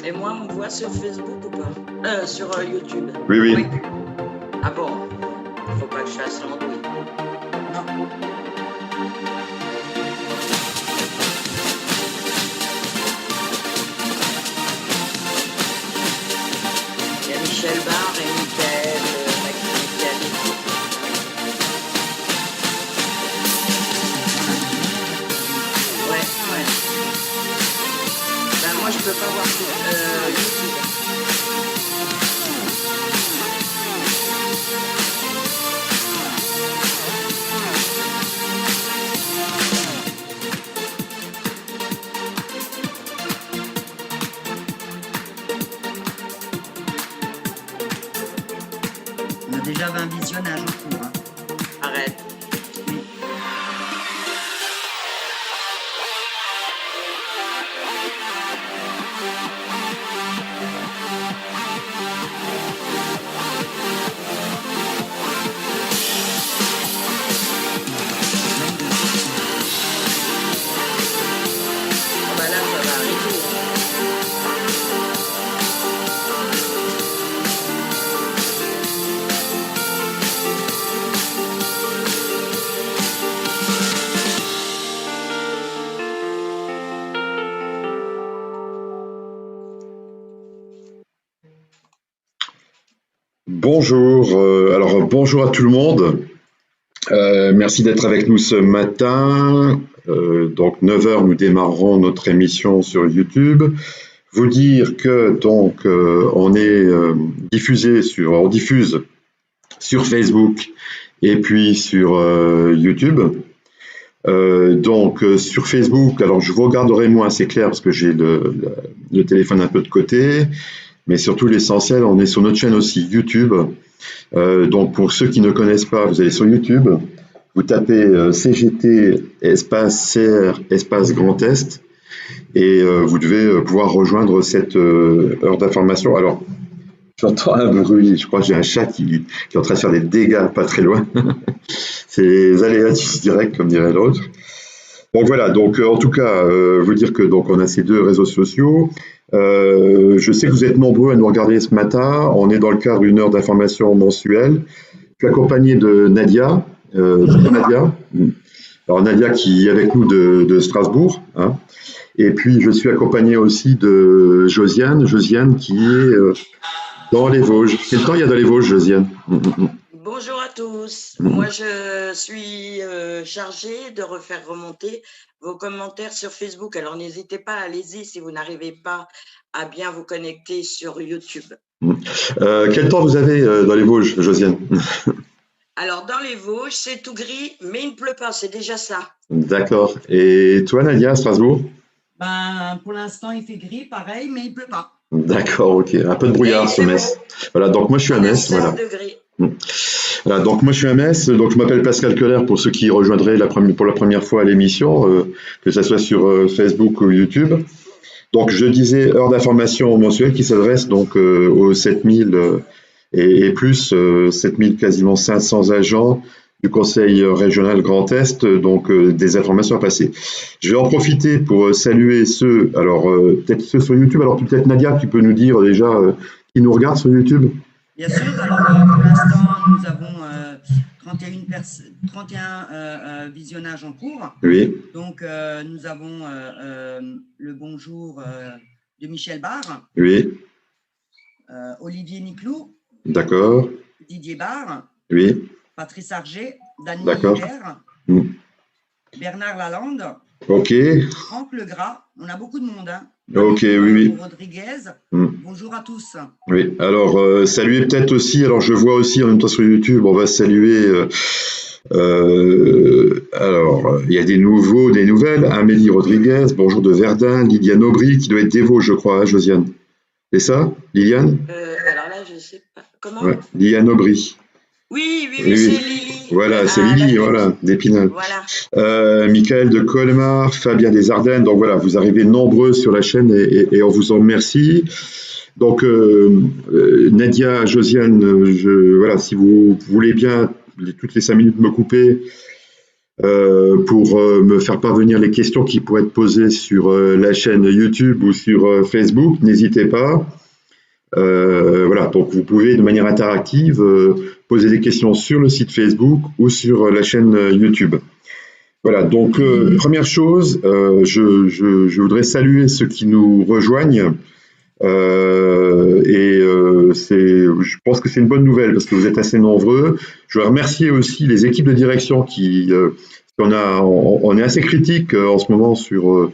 Et moi, on me voit sur Facebook ou pas? Sur YouTube. Oui, oui. Ah bon? Faut pas que je fasse l'andouille. Non. Il y a Michel Barre et Mickaël, Mickaël et tout. Ouais. Ben, moi, je peux pas voir YouTube. On a déjà 20 visionnages en cours. Hein. Arrête. Oui. Ah bah là, ça va arriver. Bonjour, bonjour à tout le monde. Merci d'être avec nous ce matin. Donc 9h, nous démarrerons notre émission sur YouTube. Vous dire que donc on diffuse sur Facebook et puis sur YouTube. Sur Facebook, alors je vous regarderai moins, c'est clair, parce que j'ai le téléphone un peu de côté, mais surtout l'essentiel, on est sur notre chaîne aussi YouTube. Donc pour ceux qui ne connaissent pas, vous allez sur YouTube, vous tapez CGT espace CR espace Grand Est et vous devez pouvoir rejoindre cette heure d'information. Alors, j'entends un bruit, je crois que j'ai un chat qui est en train de faire des dégâts pas très loin. C'est les aléas du direct, comme dirait l'autre. Donc voilà, donc en tout cas, vous dire que donc on a ces deux réseaux sociaux. Je sais que vous êtes nombreux à nous regarder ce matin. On est dans le cadre d'une heure d'information mensuelle. Je suis accompagné de Nadia. Nadia. Alors Nadia qui est avec nous de Strasbourg. Hein. Et puis je suis accompagné aussi de Josiane qui est dans les Vosges. Quel temps il y a dans les Vosges, Josiane? Bonjour à tous. Moi, je suis chargée de refaire remonter vos commentaires sur Facebook. Alors, n'hésitez pas, allez-y si vous n'arrivez pas à bien vous connecter sur YouTube. Quel temps vous avez dans les Vosges, Josiane? Alors, dans les Vosges, c'est tout gris, mais il ne pleut pas, c'est déjà ça. D'accord. Et toi, Nadia, à Strasbourg? Ben, pour l'instant, il fait gris, pareil, mais il pleut pas. D'accord, ok. Un peu de brouillard sur Metz. Voilà, donc moi je suis à Metz. Voilà. Voilà, donc moi je suis à Metz, donc je m'appelle Pascal Keller pour ceux qui rejoindraient pour la première fois à l'émission, que ce soit sur Facebook ou YouTube. Donc je disais heure d'information mensuelle qui s'adresse donc aux 7000 et plus, 7000 quasiment 500 agents du Conseil régional Grand Est, donc des informations à passer. Je vais en profiter pour saluer ceux, alors peut-être ceux sur YouTube, alors peut-être Nadia, tu peux nous dire déjà qui nous regarde sur YouTube? Bien sûr, alors pour l'instant, nous avons 31 visionnages en cours. Oui. Donc nous avons le bonjour de Michel Barre. Oui. Olivier Niclou. D'accord. Didier Barre. Oui. Patrice Arger, Dany Hilaire, Bernard Lalande, ok. Franck Legras, on a beaucoup de monde. Hein. Ok, oui. Rodriguez, bonjour à tous. Oui, alors saluer peut-être aussi, alors je vois aussi en même temps sur YouTube, on va saluer, alors il y a des nouvelles, Amélie Rodriguez, bonjour de Verdun, Liliane Aubry, qui doit être des Vosges, je crois, hein, Josiane. C'est ça, Liliane? Alors là, je sais pas. Comment? Ouais, Liliane Aubry. Oui, c'est Lily. Voilà, c'est Lily, voilà, d'Épinal. Voilà. Michael de Colmar, Fabien des Ardennes. Donc voilà, vous arrivez nombreux sur la chaîne et on vous en remercie. Donc Nadia, Josiane, voilà, si vous voulez bien toutes les 5 minutes me couper pour me faire parvenir les questions qui pourraient être posées sur la chaîne YouTube ou sur Facebook, n'hésitez pas. Voilà, donc vous pouvez de manière interactive poser des questions sur le site Facebook ou sur la chaîne YouTube. Voilà, donc première chose, je voudrais saluer ceux qui nous rejoignent. Je pense que c'est une bonne nouvelle parce que vous êtes assez nombreux. Je veux remercier aussi les équipes de direction on est assez critique en ce moment sur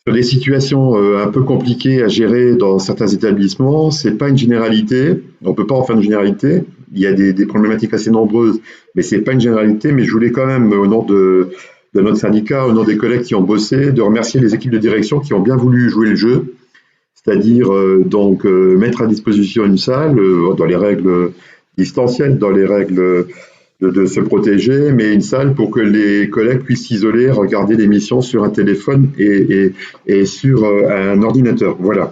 des situations un peu compliquées à gérer dans certains établissements. C'est pas une généralité, on peut pas en faire une généralité. Il y a des problématiques assez nombreuses, mais c'est pas une généralité. Mais je voulais quand même, au nom de notre syndicat, au nom des collègues qui ont bossé, de remercier les équipes de direction qui ont bien voulu jouer le jeu. C'est-à-dire mettre à disposition une salle dans les règles distancielles, dans les règles de se protéger, mais une salle pour que les collègues puissent s'isoler, regarder l'émission sur un téléphone et sur un ordinateur. Voilà.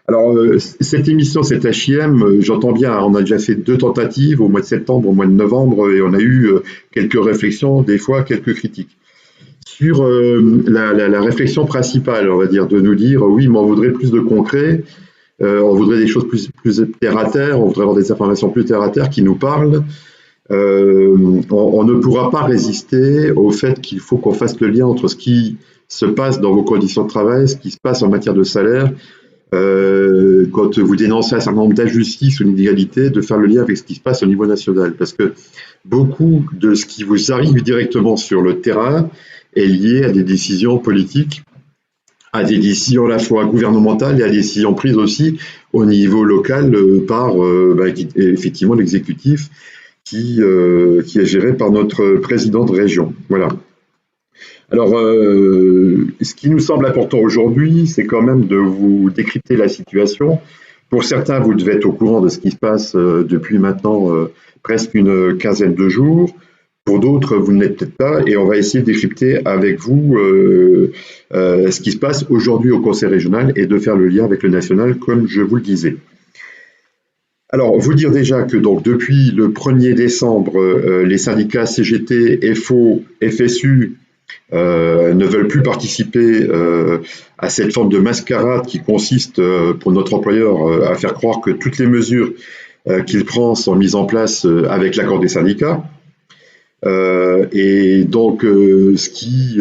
Alors, cette émission, cette HIM, j'entends bien, on a déjà fait 2 tentatives au mois de septembre, au mois de novembre, et on a eu quelques réflexions, des fois quelques critiques. Sur la réflexion principale, on va dire, de nous dire oui, mais on voudrait plus de concret, on voudrait des choses plus terre à terre, on voudrait avoir des informations plus terre à terre qui nous parlent. On ne pourra pas résister au fait qu'il faut qu'on fasse le lien entre ce qui se passe dans vos conditions de travail, ce qui se passe en matière de salaire, quand vous dénoncez un certain nombre d'injustices ou d'inégalités, de faire le lien avec ce qui se passe au niveau national. Parce que beaucoup de ce qui vous arrive directement sur le terrain est lié à des décisions politiques, à des décisions à la fois gouvernementales et à des décisions prises aussi au niveau local par effectivement l'exécutif qui est géré par notre président de région. Voilà. Alors, ce qui nous semble important aujourd'hui, c'est quand même de vous décrypter la situation. Pour certains, vous devez être au courant de ce qui se passe depuis maintenant presque une quinzaine de jours. Pour d'autres, vous ne l'êtes peut-être pas, et on va essayer de décrypter avec vous ce qui se passe aujourd'hui au Conseil régional et de faire le lien avec le national, comme je vous le disais. Alors, vous dire déjà que donc depuis le 1er décembre, les syndicats CGT, FO, FSU ne veulent plus participer à cette forme de mascarade qui consiste pour notre employeur à faire croire que toutes les mesures qu'il prend sont mises en place avec l'accord des syndicats. Et donc, ce qui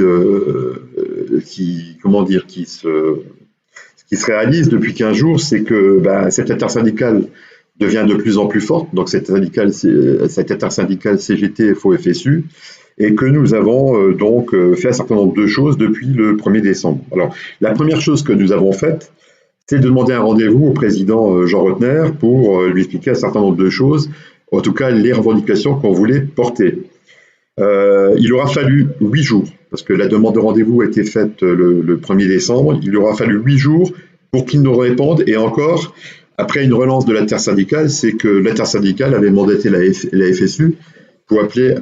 se réalise depuis 15 jours, c'est que cette intersyndicale devient de plus en plus forte, donc cette intersyndicale CGT, FO, FSU, et que nous avons donc fait un certain nombre de choses depuis le 1er décembre. Alors, la première chose que nous avons faite, c'est de demander un rendez-vous au président Jean Rottner pour lui expliquer un certain nombre de choses, en tout cas les revendications qu'on voulait porter. Il aura fallu 8 jours, parce que la demande de rendez-vous a été faite le 1er décembre, il aura fallu 8 jours pour qu'il nous réponde, et encore, après une relance de l'intersyndicale, c'est que l'intersyndicale avait mandaté la FSU pour appeler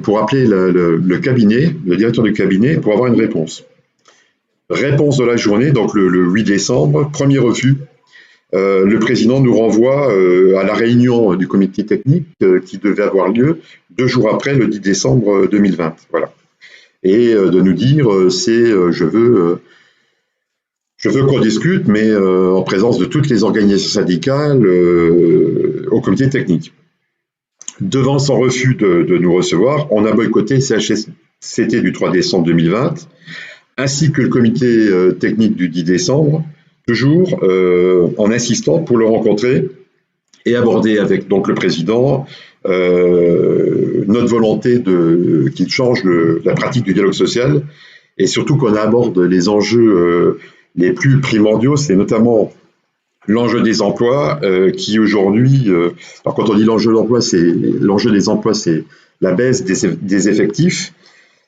le cabinet, le directeur du cabinet, pour avoir une réponse. Réponse de la journée, donc le 8 décembre, premier refus. Le président nous renvoie à la réunion du comité technique qui devait avoir lieu 2 jours après, le 10 décembre 2020. Voilà. Et de nous dire, je veux qu'on discute, mais en présence de toutes les organisations syndicales au comité technique. Devant son refus de nous recevoir, on a boycotté le CHSCT du 3 décembre 2020, ainsi que le comité technique du 10 décembre, toujours en insistant pour le rencontrer et aborder avec donc le président notre volonté qu'il change la pratique du dialogue social, et surtout qu'on aborde les enjeux les plus primordiaux, c'est notamment l'enjeu des emplois qui aujourd'hui, alors quand on dit l'enjeu des emplois, c'est la baisse des effectifs.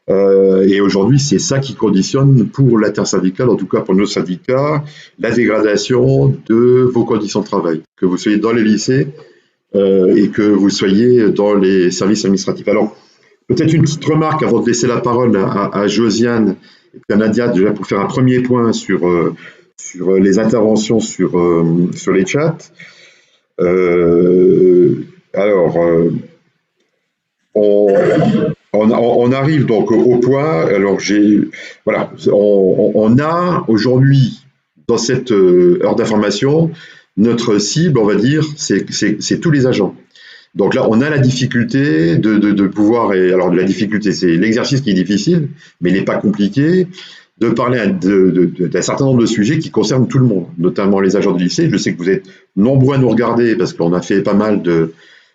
Et aujourd'hui, c'est ça qui conditionne pour l'intersyndicale, en tout cas pour nos syndicats, la dégradation de vos conditions de travail. Que vous soyez dans les lycées et que vous soyez dans les services administratifs. Alors, peut-être une petite remarque avant de laisser la parole à Josiane et à Nadia, déjà pour faire un premier point sur les interventions sur les chats. on arrive donc au point. Alors, voilà, on a aujourd'hui, dans cette heure d'information, notre cible, on va dire, c'est tous les agents. Donc là, on a la difficulté de pouvoir, et alors la difficulté, c'est l'exercice qui est difficile, mais il n'est pas compliqué, de parler d'un certain nombre de sujets qui concernent tout le monde, notamment les agents de lycée. Je sais que vous êtes nombreux à nous regarder parce qu'on a fait pas mal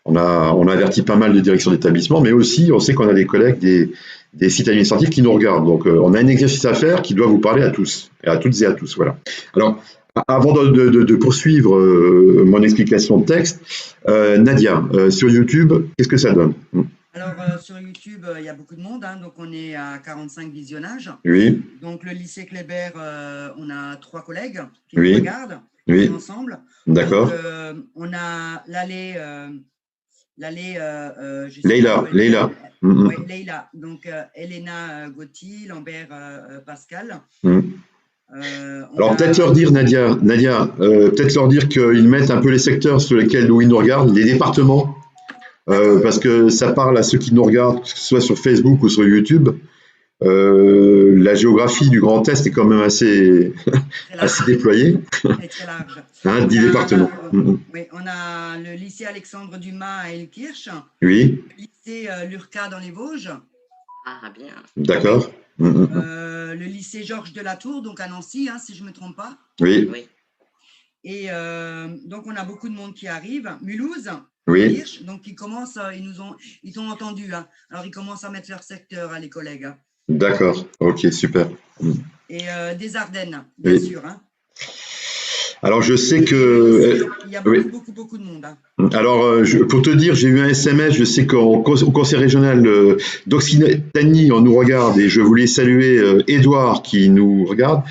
on a averti pas mal de directions d'établissement, mais aussi on sait qu'on a des collègues des sites administratifs qui nous regardent. Donc on a un exercice à faire qui doit vous parler à tous, et à toutes et à tous. Voilà. Alors, avant de poursuivre mon explication de texte, Nadia, sur YouTube, qu'est-ce que ça donne? Alors, sur YouTube, il y a beaucoup de monde, hein, donc on est à 45 visionnages. Oui. Donc, le lycée Kléber, on a 3 collègues qui Oui. nous regardent, Oui. ensemble. D'accord. On a l'allée, Leïla. Oui, Leïla. Donc, Elena Gauthier, Lambert Pascal. Alors peut-être leur dire, Nadia, peut-être leur dire qu'ils mettent un peu les secteurs sur lesquels où ils nous regardent, les départements, parce que ça parle à ceux qui nous regardent, que ce soit sur Facebook ou sur YouTube. La géographie du Grand Est est quand même assez déployée. Et très large. Hein, 10 départements. Oui, on a le lycée Alexandre Dumas à Elkirch. Oui. Le lycée Lurca dans les Vosges. Ah, bien. D'accord. Le lycée Georges de la Tour, donc à Nancy, hein, si je ne me trompe pas. Oui. Et donc, on a beaucoup de monde qui arrive. Mulhouse, oui. Hirsch, donc ils commencent, ils t'ont entendu. Hein. Alors, ils commencent à mettre leur secteur, les collègues. Hein. D'accord, ok, super. Et des Ardennes, bien sûr. Hein. Alors, je sais que… Il y a beaucoup de monde. Hein. Alors, pour te dire, j'ai eu un SMS, je sais qu'au conseil régional d'Occitanie, on nous regarde, et je voulais saluer Édouard qui nous regarde,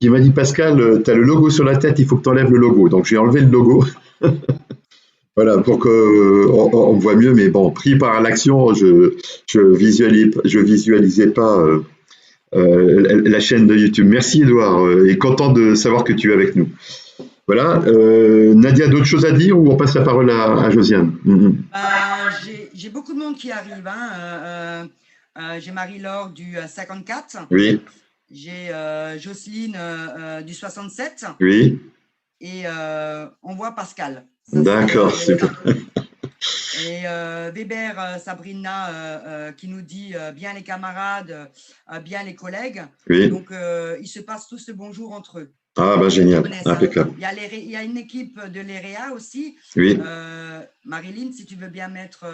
qui m'a dit, Pascal, tu as le logo sur la tête, il faut que tu enlèves le logo. Donc, j'ai enlevé le logo. Voilà, pour qu'on me voit mieux, mais bon, pris par l'action, je visualisais pas la chaîne de YouTube. Merci Edouard, et content de savoir que tu es avec nous. Voilà, Nadia, d'autres choses à dire ou on passe la parole à Josiane? J'ai beaucoup de monde qui arrive. Hein. J'ai Marie-Laure du 54. Oui. J'ai Jocelyne du 67. Oui. Et on voit Pascal. D'accord, super. Et Weber, Sabrina, qui nous dit bien les camarades, bien les collègues. Oui. Donc, ils se passent tous le bonjour entre eux. Ah, bah génial, impeccable. Il y a une équipe de l'EREA aussi. Oui. Marilyn, si tu veux bien mettre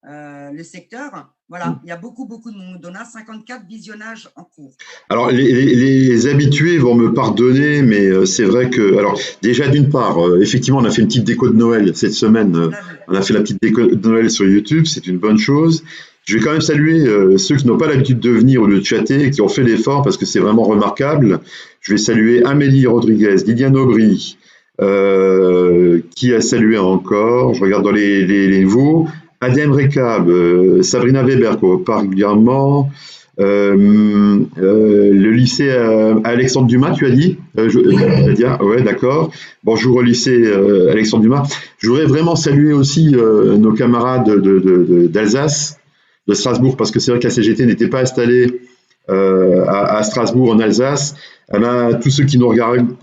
le secteur. Voilà, il y a beaucoup de monde. On a 54 visionnages en cours. Alors, les habitués vont me pardonner, mais c'est vrai que… Alors, déjà, d'une part, effectivement, on a fait une petite déco de Noël cette semaine. On a fait la petite déco de Noël sur YouTube, c'est une bonne chose. Je vais quand même saluer ceux qui n'ont pas l'habitude de venir ou de chatter et qui ont fait l'effort parce que c'est vraiment remarquable. Je vais saluer Amélie Rodriguez, Liliane Aubry, qui a salué encore. Je regarde dans les nouveaux. Adem Rekab, Sabrina Weber, qu'on parle régulièrement. Le lycée Alexandre Dumas, tu as dit Nadia, ouais, d'accord. Bonjour au lycée Alexandre Dumas. Je voudrais vraiment saluer aussi nos camarades d'Alsace, de Strasbourg, parce que c'est vrai que la CGT n'était pas installée à Strasbourg, en Alsace. Eh ben, tous ceux qui nous regardent,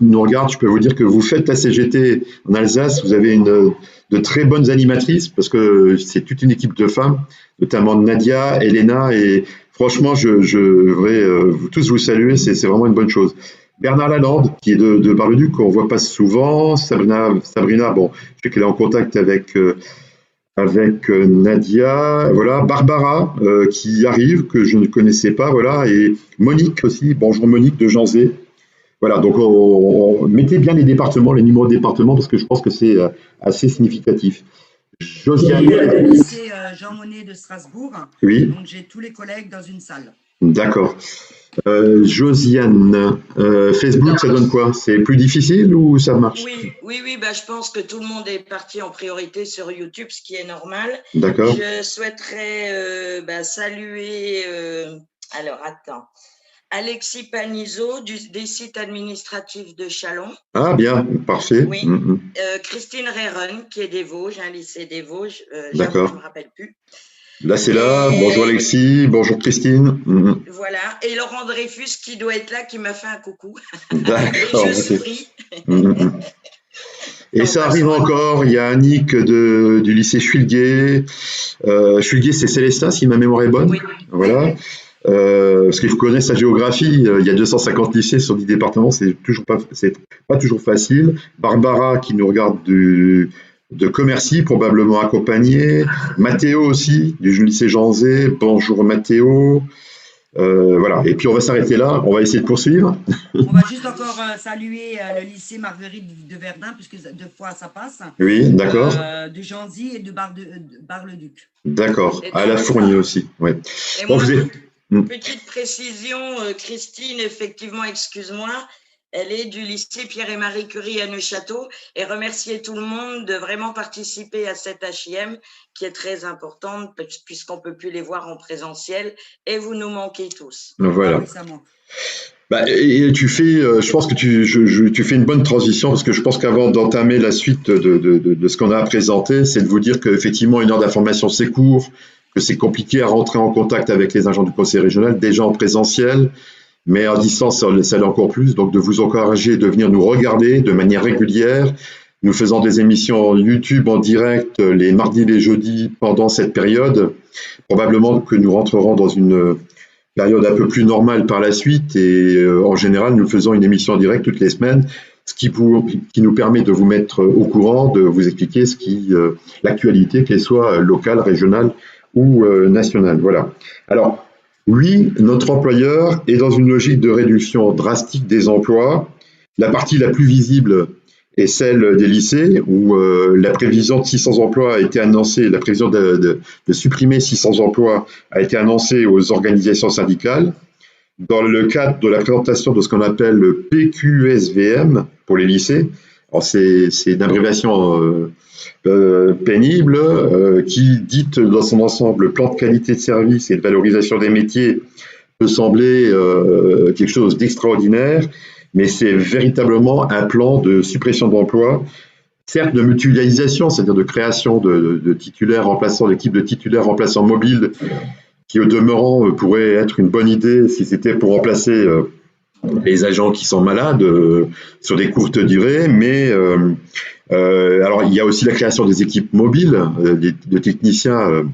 je peux vous dire que vous faites la CGT en Alsace, vous avez de très bonnes animatrices, parce que c'est toute une équipe de femmes, notamment Nadia, Elena, et franchement, je voudrais tous vous saluer, c'est vraiment une bonne chose. Bernard Lalande, qui est de Bar-le-Duc, qu'on ne voit pas souvent. Sabrina, bon, je sais qu'elle est en contact avec Nadia, voilà, Barbara qui arrive, que je ne connaissais pas, voilà, et Monique aussi, bonjour Monique de Janzé. Voilà, donc mettez bien les départements, les numéros de département, parce que je pense que c'est assez significatif. Josiane. Le lycée Jean Monnet de Strasbourg. Oui. Donc j'ai tous les collègues dans une salle. D'accord. Josiane, Facebook, ça donne quoi? C'est plus difficile ou ça marche? Oui, bah, je pense que tout le monde est parti en priorité sur YouTube, ce qui est normal. D'accord. Je souhaiterais saluer, alors attends, Alexis Panizeau des sites administratifs de Châlons. Ah bien, parfait. Oui. Christine Reren qui est des Vosges, un lycée des Vosges, je ne me rappelle plus. Là, c'est là. Bonjour Et Alexis, bonjour Christine. voilà. Et Laurent Dreyfus, qui doit être là, qui m'a fait un coucou. Et je D'accord, ok. souris Mm, mm, mm. Et en ça arrive passant un encore, il coucou. y a Annick du lycée Schulguet. Schulguet, c'est Célestin, si ma mémoire est bonne. Oui, oui, Voilà. oui. Parce qu'il faut connaître sa géographie. Il y a 250 lycées sur 10 départements, c'est pas toujours facile. Barbara qui nous regarde de Commercy, probablement accompagnée. Mathéo aussi, du lycée Jean Zé. Bonjour Mathéo. Voilà. Et puis on va s'arrêter là. On va essayer de poursuivre. On va juste encore saluer le lycée Marguerite de Verdun, puisque deux fois ça passe, Oui, d'accord. de Janzy et de Bar-le-Duc. D'accord. Et À la donc, Fournier aussi. Ouais. et Bon, moi, vous êtes. Hmm. petite précision, Christine, effectivement, excuse-moi, elle est du lycée Pierre et Marie Curie à Neuchâtel, et remercier tout le monde de vraiment participer à cette HIM qui est très importante puisqu'on ne peut plus les voir en présentiel et vous nous manquez tous. Ah Voilà. oui, ça manque. Bah, et tu fais, je pense que tu fais une bonne transition parce que je pense qu'avant d'entamer la suite de ce qu'on a à présenter, c'est de vous dire qu'effectivement, une heure d'information, c'est court, que c'est compliqué à rentrer en contact avec les agents du conseil régional, déjà en présentiel, mais à distance, ça l'est encore plus. Donc, de vous encourager de venir nous regarder de manière régulière. Nous faisons des émissions YouTube en direct les mardis et les jeudis pendant cette période. Probablement que nous rentrerons dans une période un peu plus normale par la suite et en général, nous faisons une émission en direct toutes les semaines, ce qui nous permet de vous mettre au courant, de vous expliquer l'actualité, qu'elle soit locale, régionale ou nationale. Voilà. Alors, oui, notre employeur est dans une logique de réduction drastique des emplois. La partie la plus visible est celle des lycées, où la prévision de 600 emplois a été annoncée, la prévision de supprimer 600 emplois a été annoncée aux organisations syndicales. Dans le cadre de la présentation de ce qu'on appelle le PQSVM pour les lycées, c'est une abréviation pénible qui dit dans son ensemble plan de qualité de service et de valorisation des métiers peut sembler quelque chose d'extraordinaire, mais c'est véritablement un plan de suppression d'emplois, certes de mutualisation, c'est-à-dire de création de titulaires remplaçants, d'équipes de titulaires remplaçants mobiles, qui au demeurant pourrait être une bonne idée si c'était pour remplacer les agents qui sont malades sur des courtes durées, mais alors il y a aussi la création des équipes mobiles, de techniciens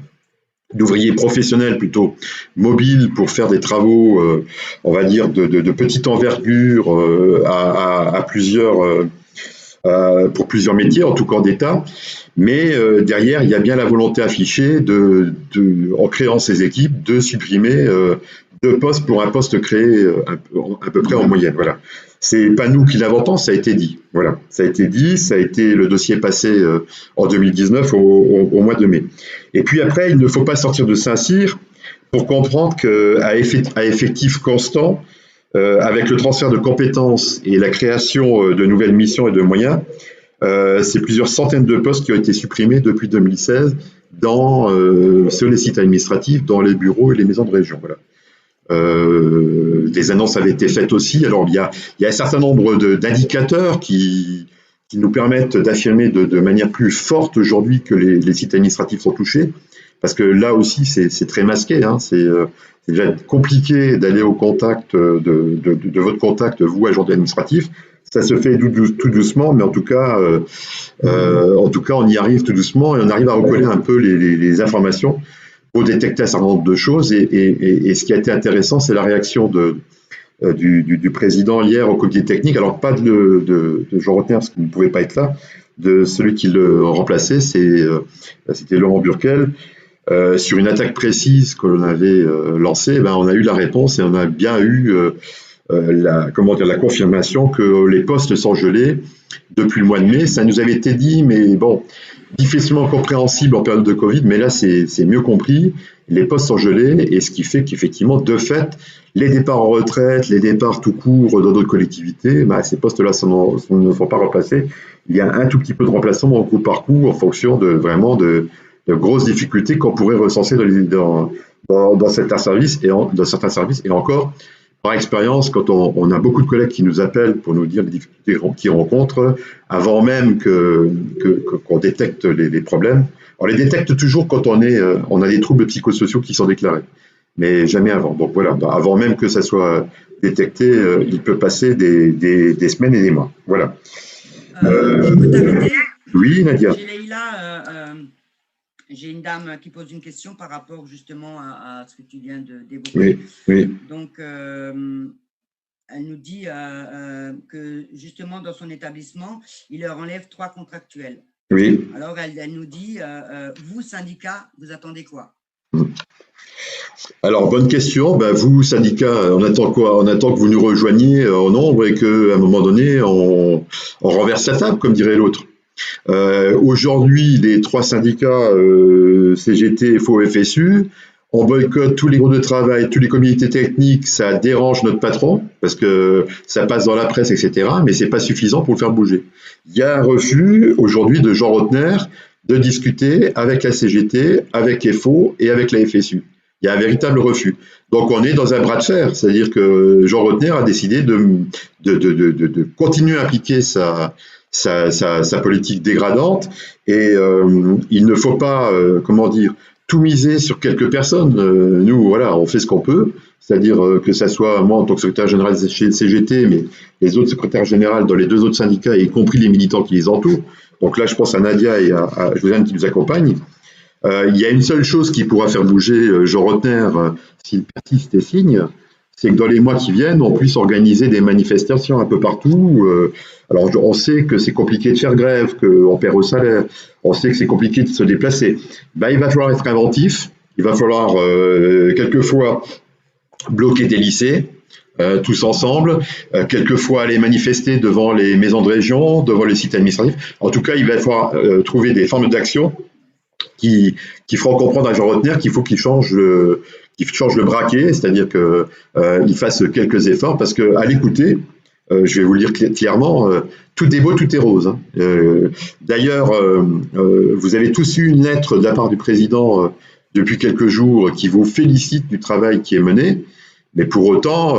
d'ouvriers professionnels plutôt mobiles pour faire des travaux, on va dire, de petite envergure pour plusieurs métiers, en tout cas d'État. Mais derrière, il y a bien la volonté affichée en créant ces équipes, de supprimer 2 postes pour un poste créé à peu près en moyenne. Voilà. C'est pas nous qui l'inventons, ça a été dit. Voilà, ça a été dit, ça a été le dossier passé en 2019 au mois de mai. Et puis après, il ne faut pas sortir de Saint-Cyr pour comprendre qu'à effectif constant, avec le transfert de compétences et la création de nouvelles missions et de moyens, c'est plusieurs centaines de postes qui ont été supprimés depuis 2016 sur les sites administratifs, dans les bureaux et les maisons de région. Voilà. Des annonces avaient été faites aussi. Alors, il y a un certain nombre d'indicateurs qui nous permettent d'affirmer de manière plus forte aujourd'hui que les sites administratifs sont touchés, parce que là aussi, c'est très masqué. Hein. C'est déjà compliqué d'aller au contact de votre contact, vous, agent administratif. Ça se fait tout doucement, mais en tout cas, on y arrive tout doucement et on arrive à recoller un peu les informations pour détecter un certain nombre de choses. Et ce qui a été intéressant, c'est la réaction du président hier au comité technique. Alors, pas de Jean Rotner, parce qu'il ne pouvait pas être là, de celui qui le remplaçait, c'était Laurent Burquel. Sur une attaque précise que l'on avait lancée, on a eu la réponse et on a bien eu la confirmation que les postes sont gelés depuis le mois de mai. Ça nous avait été dit, mais bon, difficilement compréhensible en période de Covid, mais là, c'est mieux compris. Les postes sont gelés, et ce qui fait qu'effectivement, de fait, les départs en retraite, les départs tout court dans d'autres collectivités, ces postes-là ne sont pas remplacés. Il y a un tout petit peu de remplacement au coup par coup en fonction de grosses difficultés qu'on pourrait recenser dans certains services, et encore, par expérience, quand on a beaucoup de collègues qui nous appellent pour nous dire les difficultés qu'ils rencontrent, avant même qu'on détecte les problèmes, on les détecte toujours quand on a des troubles psychosociaux qui sont déclarés, mais jamais avant. Donc voilà, avant même que ça soit détecté, il peut passer des semaines et des mois. Voilà. Je peux t'arrêter? Oui, Nadia. J'ai Leïla, j'ai une dame qui pose une question par rapport justement à ce que tu viens d'évoquer. Oui, oui. Donc, elle nous dit que justement dans son établissement, il leur enlève 3 contractuels. Oui. Alors, elle nous dit, vous, syndicat, vous attendez quoi? Alors, bonne question. Ben, vous, syndicat, on attend quoi? On attend que vous nous rejoigniez en nombre et qu'à un moment donné, on renverse la table, comme dirait l'autre. Aujourd'hui, les 3 syndicats, CGT, FO, FSU, on boycotte tous les groupes de travail, tous les comités techniques, ça dérange notre patron, parce que ça passe dans la presse, etc., mais c'est pas suffisant pour le faire bouger. Il y a un refus, aujourd'hui, de Jean Rotner de discuter avec la CGT, avec FO et avec la FSU. Il y a un véritable refus. Donc, on est dans un bras de fer, c'est-à-dire que Jean Rotner a décidé de continuer à appliquer sa politique dégradante et il ne faut pas, comment dire, tout miser sur quelques personnes. Nous, voilà, on fait ce qu'on peut, c'est-à-dire que ça soit moi en tant que secrétaire général chez le CGT, mais les autres secrétaires généraux dans les 2 autres syndicats, y compris les militants qui les entourent. Donc là, je pense à Nadia et à Josiane qui nous accompagnent. Il y a une seule chose qui pourra faire bouger Jean Rotner s'il persiste et signe, c'est que dans les mois qui viennent, on puisse organiser des manifestations un peu partout. Alors, on sait que c'est compliqué de faire grève, qu'on perd au salaire, on sait que c'est compliqué de se déplacer. Ben, il va falloir être inventif, il va falloir quelquefois bloquer des lycées, tous ensemble, quelquefois aller manifester devant les maisons de région, devant les sites administratifs. En tout cas, il va falloir trouver des formes d'action qui feront comprendre à Jean Rotner qu'il faut qu'il change le braquet, c'est-à-dire qu'il fasse quelques efforts, parce qu'à l'écouter, je vais vous le dire clairement, tout est beau, tout est rose. Hein. D'ailleurs, vous avez tous eu une lettre de la part du président depuis quelques jours qui vous félicite du travail qui est mené, mais pour autant,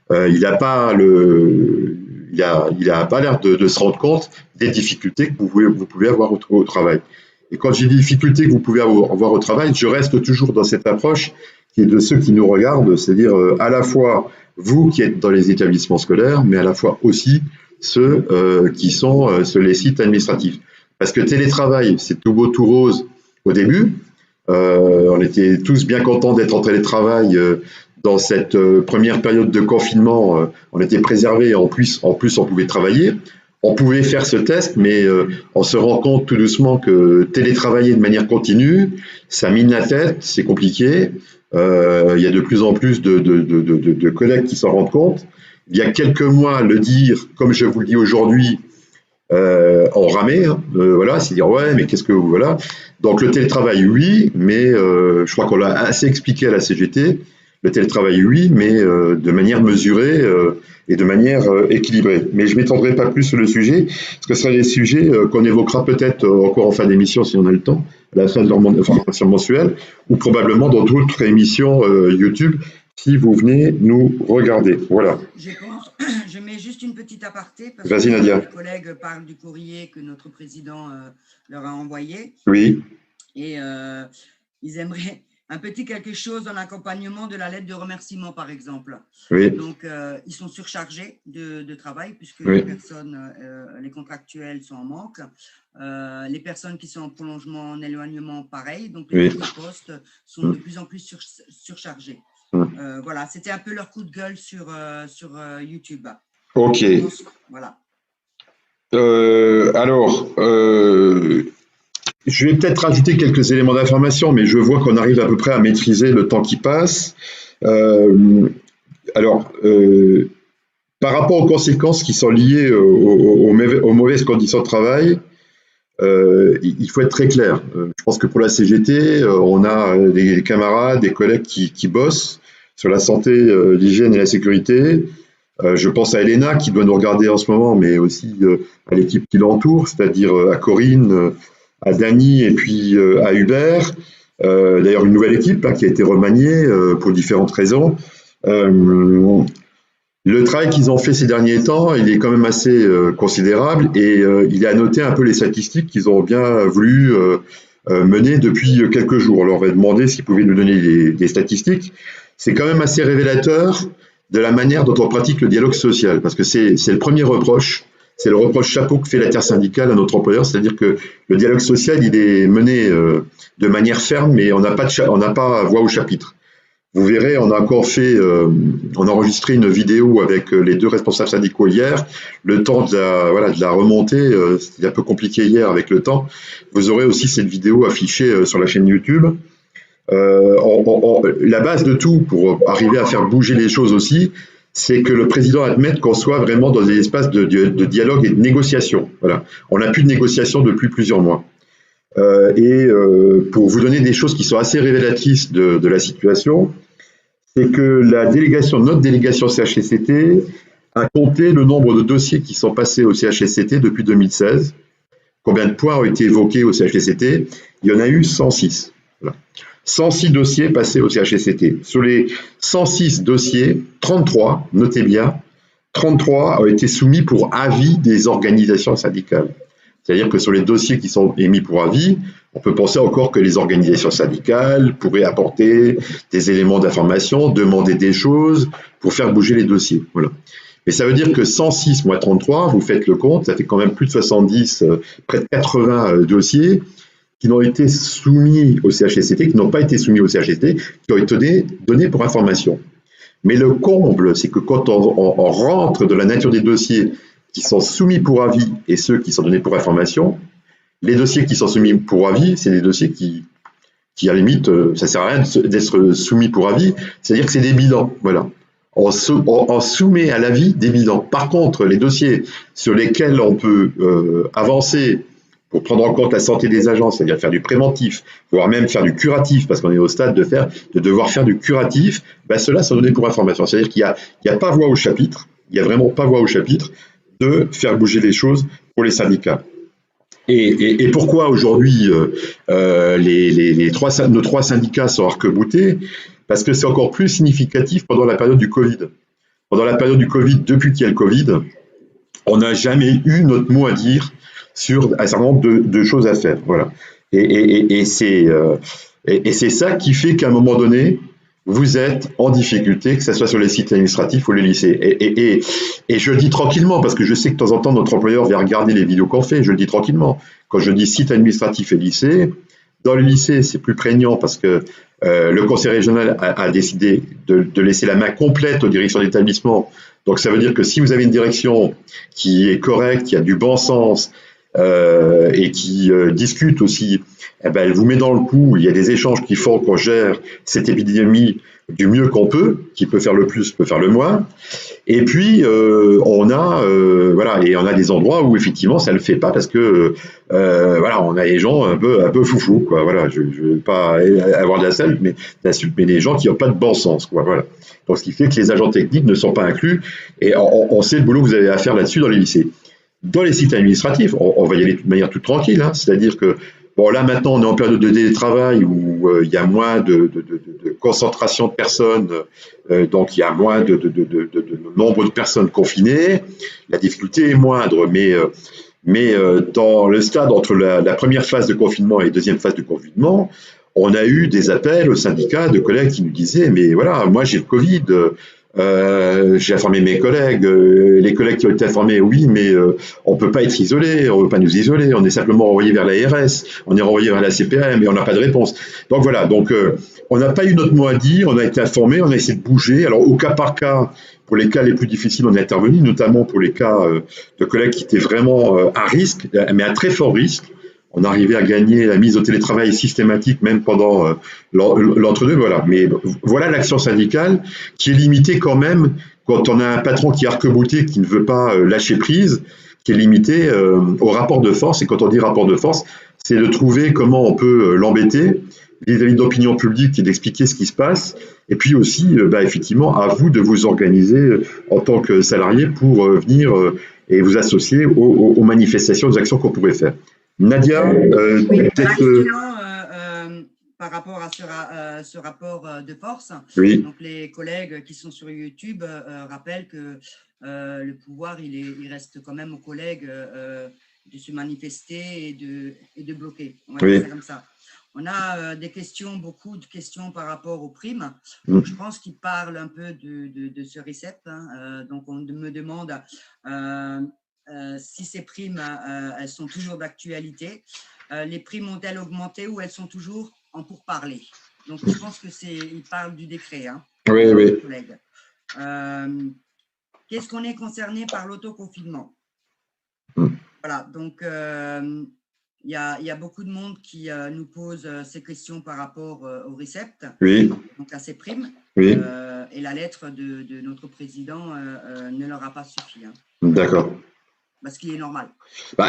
il n'a pas l'air de se rendre compte des difficultés que vous pouvez avoir au travail. Et quand j'ai des difficultés que vous pouvez avoir au travail, je reste toujours dans cette approche qui est de ceux qui nous regardent, c'est-à-dire à la fois vous qui êtes dans les établissements scolaires, mais à la fois aussi ceux qui sont sur les sites administratifs. Parce que télétravail, c'est tout beau, tout rose au début. On était tous bien contents d'être en télétravail dans cette première période de confinement. On était préservés, en plus on pouvait travailler. On pouvait faire ce test, mais on se rend compte tout doucement que télétravailler de manière continue, ça mine la tête, c'est compliqué. Il y a de plus en plus de collègues qui s'en rendent compte. Il y a quelques mois, le dire, comme je vous le dis aujourd'hui, on ramait, hein, voilà, c'est dire ouais, mais qu'est-ce que vous, voilà. Donc le télétravail, oui, mais je crois qu'on l'a assez expliqué à la CGT. Le télétravail, oui, mais de manière mesurée et de manière équilibrée. Mais je ne m'étendrai pas plus sur le sujet, parce que ce sera des sujets qu'on évoquera peut-être encore en fin d'émission, si on a le temps, à la fin de leur formation mensuelle, ou probablement dans d'autres émissions YouTube, si vous venez nous regarder. Voilà. Je mets juste une petite aparté, parce Vas-y, que Nadia. les collègues parlent du courrier que notre président leur a envoyé. Oui. Et ils aimeraient un petit quelque chose en accompagnement de la lettre de remerciement, par exemple. Oui. Donc, ils sont surchargés de travail puisque oui. Les personnes, les contractuels sont en manque. Les personnes qui sont en prolongement, en éloignement, pareil. Donc, les postes sont de plus en plus surchargés. Voilà, c'était un peu leur coup de gueule sur YouTube. Ok. Voilà. Alors, je vais peut-être rajouter quelques éléments d'information, mais je vois qu'on arrive à peu près à maîtriser le temps qui passe. Alors, par rapport aux conséquences qui sont liées aux mauvaises conditions de travail, il faut être très clair. Je pense que pour la CGT, on a des camarades, des collègues qui bossent sur la santé, l'hygiène et la sécurité. Je pense à Elena qui doit nous regarder en ce moment, mais aussi à l'équipe qui l'entoure, c'est-à-dire à Corinne, à Dany et puis à Hubert. D'ailleurs, une nouvelle équipe là, qui a été remaniée pour différentes raisons. Le travail qu'ils ont fait ces derniers temps, il est quand même assez considérable et il est à noter un peu les statistiques qu'ils ont bien voulu mener depuis quelques jours. On leur avait demandé s'ils pouvaient nous donner des statistiques. C'est quand même assez révélateur de la manière dont on pratique le dialogue social, parce que c'est le premier reproche, c'est le reproche chapeau que fait l'intersyndicale à notre employeur, c'est-à-dire que le dialogue social, il est mené de manière ferme, mais on n'a pas voix au chapitre. Vous verrez, on a encore on a enregistré une vidéo avec les deux responsables syndicaux hier. Le temps de la remonter, c'était un peu compliqué hier avec le temps. Vous aurez aussi cette vidéo affichée sur la chaîne YouTube. La base de tout pour arriver à faire bouger les choses aussi, c'est que le président admette qu'on soit vraiment dans des espaces de dialogue et de négociation. Voilà. On n'a plus de négociation depuis plusieurs mois. Pour vous donner des choses qui sont assez révélatrices de la situation, c'est que notre délégation CHSCT a compté le nombre de dossiers qui sont passés au CHSCT depuis 2016. Combien de points ont été évoqués au CHSCT? Il y en a eu 106. Voilà. 106 dossiers passés au CHSCT. Sur les 106 dossiers, 33, notez bien, 33 ont été soumis pour avis des organisations syndicales. C'est-à-dire que sur les dossiers qui sont émis pour avis, on peut penser encore que les organisations syndicales pourraient apporter des éléments d'information, demander des choses pour faire bouger les dossiers. Voilà. Mais ça veut dire que 106 moins 33, vous faites le compte, ça fait quand même plus de 70, près de 80 dossiers qui n'ont été soumis au CHSCT, qui n'ont pas été soumis au CHSCT, qui ont été donnés pour information. Mais le comble, c'est que quand on rentre dans la nature des dossiers qui sont soumis pour avis et ceux qui sont donnés pour information, les dossiers qui sont soumis pour avis, c'est des dossiers qui à la limite, ça ne sert à rien d'être soumis pour avis, c'est-à-dire que c'est des bilans. Voilà. On soumet à l'avis des bilans. Par contre, les dossiers sur lesquels on peut avancer pour prendre en compte la santé des agents, c'est-à-dire faire du préventif, voire même faire du curatif, parce qu'on est au stade de devoir faire du curatif, ben ceux-là sont donnés pour information. C'est-à-dire qu'il n'y a pas voix au chapitre, il n'y a vraiment pas voix au chapitre de faire bouger les choses pour les syndicats. Et pourquoi aujourd'hui nos trois syndicats sont arc-boutés? Parce que c'est encore plus significatif pendant la période du Covid. Pendant la période du Covid, depuis qu'il y a le Covid, on n'a jamais eu notre mot à dire sur un certain nombre de choses à faire. Voilà. Et c'est ça qui fait qu'à un moment donné, vous êtes en difficulté, que ce soit sur les sites administratifs ou les lycées. Et je le dis tranquillement, parce que je sais que de temps en temps, notre employeur vient regarder les vidéos qu'on fait, je le dis tranquillement. Quand je dis site administratif et lycée, dans le lycée, c'est plus prégnant parce que le conseil régional a décidé de laisser la main complète aux directions d'établissement. Donc ça veut dire que si vous avez une direction qui est correcte, qui a du bon sens et qui discute aussi, eh ben, elle vous met dans le coup. Il y a des échanges qui font qu'on gère cette épidémie du mieux qu'on peut, qui peut faire le plus, peut faire le moins. Et puis on a des endroits où effectivement ça le fait pas parce que on a des gens un peu foufou, quoi. Voilà, je veux pas avoir d'insultes, mais des gens qui n'ont pas de bon sens, quoi. Voilà. Donc ce qui fait que les agents techniques ne sont pas inclus et on sait le boulot que vous avez à faire là-dessus dans les lycées. Dans les sites administratifs, on va y aller de manière toute tranquille, hein, c'est-à-dire que bon, là maintenant on est en période de télétravail où il y a moins de concentration de personnes, donc il y a moins de nombre de personnes confinées, la difficulté est moindre, mais dans le stade entre la première phase de confinement et la deuxième phase de confinement, on a eu des appels aux syndicats de collègues qui nous disaient mais voilà, moi j'ai le Covid, j'ai informé mes collègues, les collègues qui ont été informés, oui, mais on ne peut pas être isolé, on ne veut pas nous isoler, on est simplement renvoyé vers l'ARS, on est renvoyé vers la CPM et on n'a pas de réponse. Donc voilà, on n'a pas eu notre mot à dire, on a été informé, on a essayé de bouger. Alors au cas par cas, pour les cas les plus difficiles, on est intervenu, notamment pour les cas de collègues qui étaient vraiment à risque, mais à très fort risque. On arrivait à gagner la mise au télétravail systématique même pendant l'entre-deux. Voilà. Mais voilà l'action syndicale qui est limitée quand même quand on a un patron qui est arc-bouté, qui ne veut pas lâcher prise, qui est limité au rapport de force. Et quand on dit rapport de force, c'est de trouver comment on peut l'embêter vis-à-vis de l'opinion publique et d'expliquer ce qui se passe. Et puis aussi, effectivement, à vous de vous organiser en tant que salarié pour venir et vous associer aux manifestations, aux actions qu'on pourrait faire. Nadia, oui, peut-être. par rapport à ce rapport de force. Oui. Donc, les collègues qui sont sur YouTube rappellent que le pouvoir, il reste quand même aux collègues de se manifester et de bloquer. On va dire ça comme ça. On a beaucoup de questions par rapport aux primes. Donc, je pense qu'ils parlent un peu de ce RICEP. Donc, on me demande si ces primes, elles sont toujours d'actualité. Les primes ont-elles augmenté ou elles sont toujours en pourparlers? Donc, je pense qu'ils parlent du décret. Oui. Collègues. Qu'est-ce qu'on est concerné par l'autoconfinement? Voilà, donc il y a beaucoup de monde qui nous pose ces questions par rapport au RICEP, donc à ces primes. Et la lettre de notre président ne leur a pas suffi. D'accord. Ce qui est normal.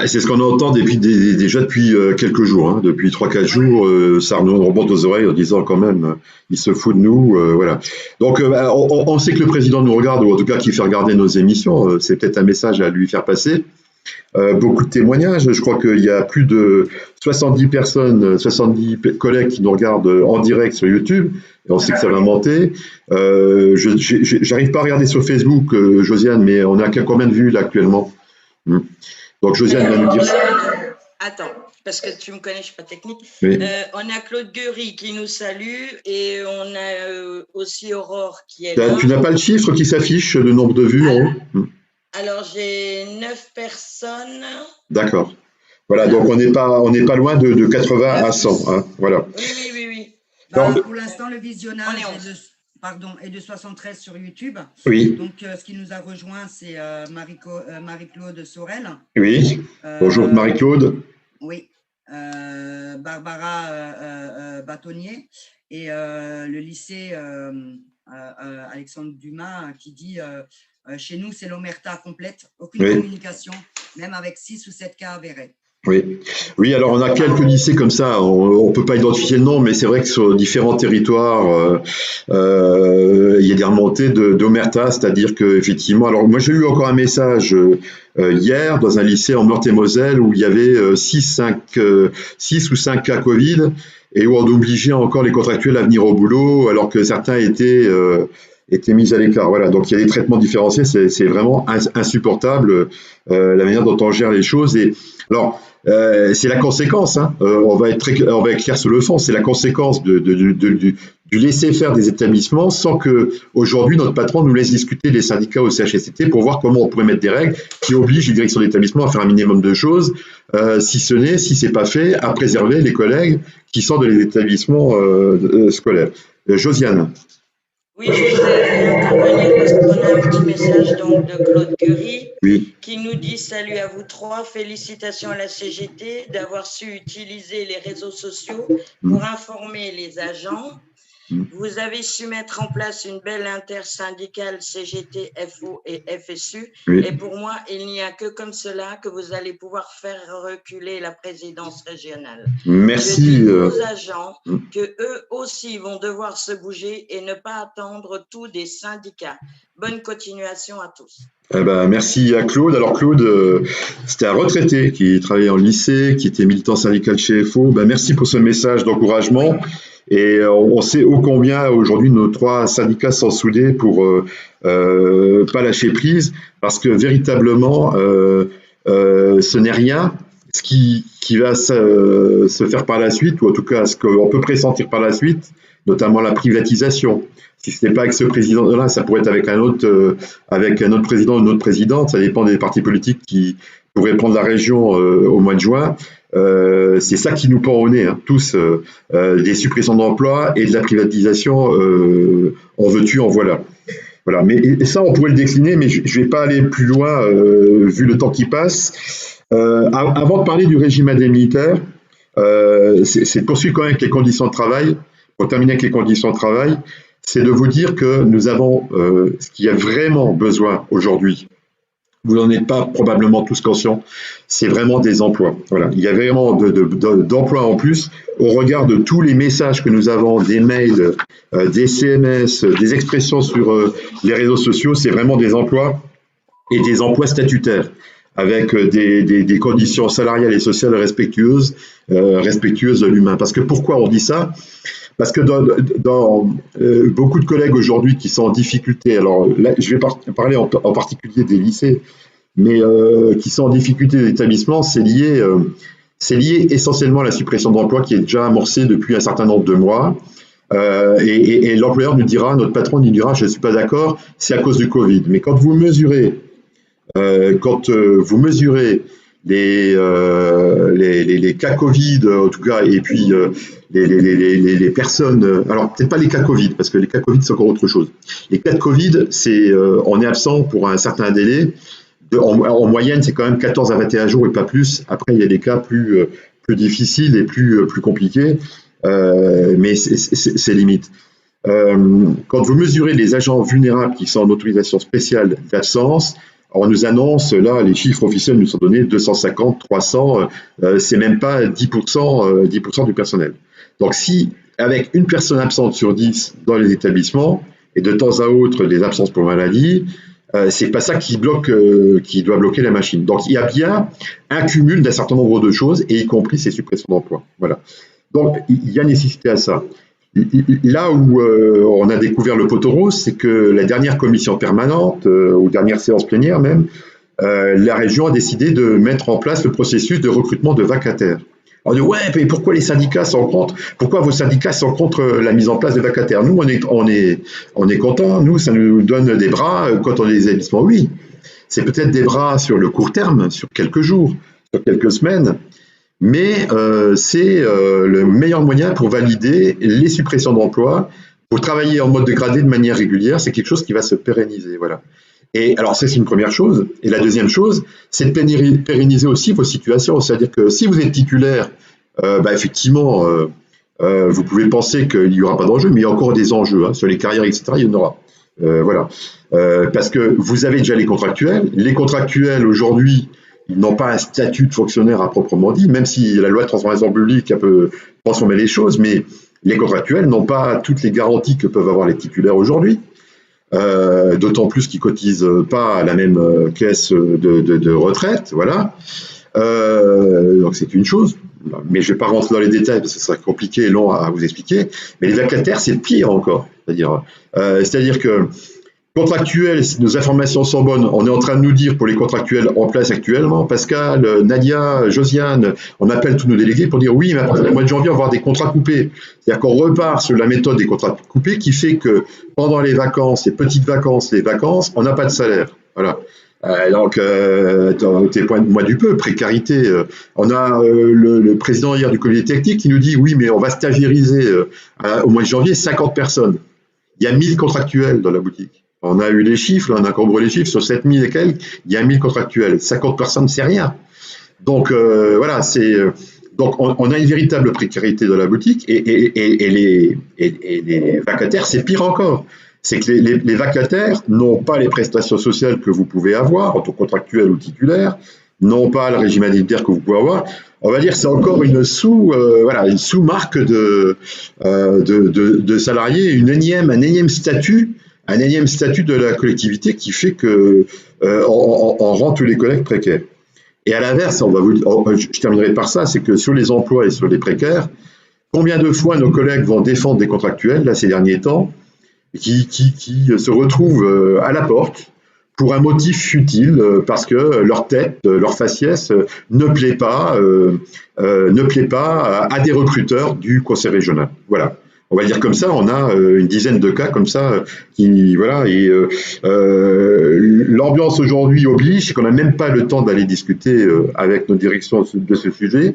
C'est ce qu'on entend déjà depuis quelques jours, depuis 3-4 jours, ça nous remonte aux oreilles en disant quand même, il se fout de nous, voilà. Donc on sait que le président nous regarde, ou en tout cas qu'il fait regarder nos émissions, c'est peut-être un message à lui faire passer. Beaucoup de témoignages, je crois qu'il y a plus de 70 collègues qui nous regardent en direct sur YouTube, et on sait que ça va monter. J'arrive pas à regarder sur Facebook, Josiane, mais on a combien de vues là actuellement? Donc Josiane va nous dire. Attends, parce que tu me connais, je suis pas technique. Oui. On a Claude Guéry qui nous salue et on a aussi Aurore qui est là. Tu n'as pas le chiffre qui s'affiche, le nombre de vues en haut? Alors j'ai 9 personnes. D'accord. Voilà, donc on n'est pas loin de 80 à 100. Voilà. Oui. Pour l'instant, le visionnage est de 73 sur YouTube. Oui. Donc, ce qui nous a rejoint, c'est Marie-Claude Sorel. Oui. Bonjour Marie-Claude. Oui. Barbara Bâtonnier et le lycée Alexandre Dumas qui dit chez nous, c'est l'omerta complète, aucune communication, même avec 6 ou 7 cas avérés. Oui, alors on a quelques lycées comme ça, on ne peut pas identifier le nom, mais c'est vrai que sur différents territoires, il y a des remontées d'omerta, c'est-à-dire qu'effectivement, alors moi j'ai eu encore un message hier dans un lycée en Meurthe-et-Moselle où il y avait 6 ou 5 cas Covid et où on obligeait encore les contractuels à venir au boulot alors que certains étaient mis à l'écart. Voilà, donc il y a des traitements différenciés, c'est vraiment insupportable la manière dont on gère les choses. Et alors, c'est la conséquence, on va être clair sur le fond, c'est la conséquence du laisser-faire des établissements sans que aujourd'hui notre patron nous laisse discuter les syndicats au CHSCT pour voir comment on pourrait mettre des règles qui obligent les directions d'établissement à faire un minimum de choses, si c'est pas fait, à préserver les collègues qui sont dans les établissements scolaires. Josiane. Oui, je voudrais intervenir parce qu'on a un petit message donc de Claude Guéry qui nous dit « Salut à vous trois, félicitations à la CGT d'avoir su utiliser les réseaux sociaux pour informer les agents. Vous avez su mettre en place une belle intersyndicale CGT, FO et FSU et pour moi, il n'y a que comme cela que vous allez pouvoir faire reculer la présidence régionale. Merci. Je dis aux agents que eux aussi vont devoir se bouger et ne pas attendre tout des syndicats. Bonne continuation à tous. Merci à Claude. Alors Claude, c'était un retraité qui travaillait en lycée, qui était militant syndical chez FO. Merci pour ce message d'encouragement. Et on sait ô combien aujourd'hui nos 3 syndicats sont soudés pour pas lâcher prise, parce que véritablement, ce n'est rien. Ce qui va se faire par la suite, ou en tout cas ce qu'on peut pressentir par la suite, notamment la privatisation. Si ce n'est pas avec ce président-là, ça pourrait être avec un autre président ou une autre présidente, ça dépend des partis politiques qui pourraient prendre la région au mois de juin. C'est ça qui nous pend au nez, tous, des suppressions d'emplois et de la privatisation, en veux-tu, en voilà. Voilà. Mais ça, on pourrait le décliner, mais je ne vais pas aller plus loin, vu le temps qui passe. Avant de parler du régime indemnitaire, c'est de poursuivre quand même avec les conditions de travail. Pour terminer avec les conditions de travail, c'est de vous dire que nous avons ce qu'il y a vraiment besoin aujourd'hui. Vous n'en êtes pas probablement tous conscients, c'est vraiment des emplois. Voilà. Il y a vraiment d'emplois en plus au regard de tous les messages que nous avons, des mails, des CMS, des expressions sur les réseaux sociaux, c'est vraiment des emplois et des emplois statutaires. avec des conditions salariales et sociales respectueuses de l'humain. Parce que pourquoi on dit ça? Parce que dans beaucoup de collègues aujourd'hui qui sont en difficulté, alors là, je vais parler en particulier des lycées, mais qui sont en difficulté d'établissement, c'est lié essentiellement à la suppression d'emplois qui est déjà amorcée depuis un certain nombre de mois. Et l'employeur nous dira, notre patron nous dira, je ne suis pas d'accord, c'est à cause du Covid. Mais quand vous mesurez les cas Covid, en tout cas, et puis les personnes, alors peut-être pas les cas Covid, parce que les cas Covid, c'est encore autre chose. Les cas de Covid, c'est on est absent pour un certain délai. En moyenne, c'est quand même 14 à 21 jours et pas plus. Après, il y a des cas plus difficiles et plus compliqués, mais c'est limite. Quand vous mesurez les agents vulnérables qui sont en autorisation spéciale d'absence, on nous annonce, là, les chiffres officiels nous sont donnés, 250, 300, c'est même pas 10% du personnel. Donc si, avec une personne absente sur 10 dans les établissements, et de temps à autre des absences pour maladie, c'est pas ça qui doit bloquer la machine. Donc il y a bien un cumul d'un certain nombre de choses, et y compris ces suppressions d'emplois. Voilà. Donc il y a nécessité à ça. Là où on a découvert le poteau rose, c'est que la dernière commission permanente, ou dernière séance plénière même, la région a décidé de mettre en place le processus de recrutement de vacataires. On dit ouais, mais pourquoi les syndicats sont contre? Pourquoi vos syndicats sont contre la mise en place de vacataires? Nous, on est contents. Nous, ça nous donne des bras quand on est des établissements. Oui, c'est peut-être des bras sur le court terme, sur quelques jours, sur quelques semaines, mais c'est le meilleur moyen pour valider les suppressions d'emplois, pour travailler en mode dégradé de manière régulière. C'est quelque chose qui va se pérenniser. Voilà. Et alors, c'est une première chose. Et la deuxième chose, c'est de pérenniser aussi vos situations. C'est-à-dire que si vous êtes titulaire, effectivement, vous pouvez penser qu'il n'y aura pas d'enjeu, mais il y a encore des enjeux. Hein, sur les carrières, etc., il y en aura. Voilà. Parce que vous avez déjà les contractuels. Les contractuels, aujourd'hui, ils n'ont pas un statut de fonctionnaire à proprement dit, même si la loi de transformation publique peut transformer les choses, mais les contractuels n'ont pas toutes les garanties que peuvent avoir les titulaires aujourd'hui. D'autant plus qu'ils cotisent pas à la même caisse de retraite, voilà. Donc c'est une chose, mais je vais pas rentrer dans les détails parce que ce serait compliqué et long à vous expliquer. Mais les vacataires, c'est pire encore. C'est-à-dire que contractuels, si nos informations sont bonnes, on est en train de nous dire pour les contractuels en place actuellement, Pascal, Nadia, Josiane, on appelle tous nos délégués pour dire oui, mais après le mois de janvier, on va avoir des contrats coupés. C'est-à-dire qu'on repart sur la méthode des contrats coupés qui fait que pendant les vacances, les petites vacances, les vacances, on n'a pas de salaire. Voilà. Donc, témoin du peu, précarité. On a le président hier du comité technique qui nous dit oui, mais on va stagiairiser au mois de janvier 50 personnes. Il y a 1000 contractuels dans la boutique. On a eu les chiffres, là, on a cambré les chiffres, sur 7000 et quelques, il y a 1000 contractuels. 50 personnes, c'est rien. Donc, voilà, donc on a une véritable précarité dans la boutique et les vacataires, c'est pire encore. C'est que les vacataires n'ont pas les prestations sociales que vous pouvez avoir en tant que contractuel ou titulaire, n'ont pas le régime indemnitaire que vous pouvez avoir. On va dire que c'est encore une sous-marque de salariés, un énième statut de la collectivité qui fait que on rend tous les collègues précaires. Et à l'inverse, je terminerai par ça, c'est que sur les emplois et sur les précaires, combien de fois nos collègues vont défendre des contractuels là ces derniers temps qui se retrouvent à la porte pour un motif futile, parce que leur tête, leur faciès ne plaît pas à des recruteurs du conseil régional. Voilà. On va dire comme ça, on a une dizaine de cas comme ça l'ambiance aujourd'hui oblige, c'est qu'on n'a même pas le temps d'aller discuter avec nos directions de ce sujet.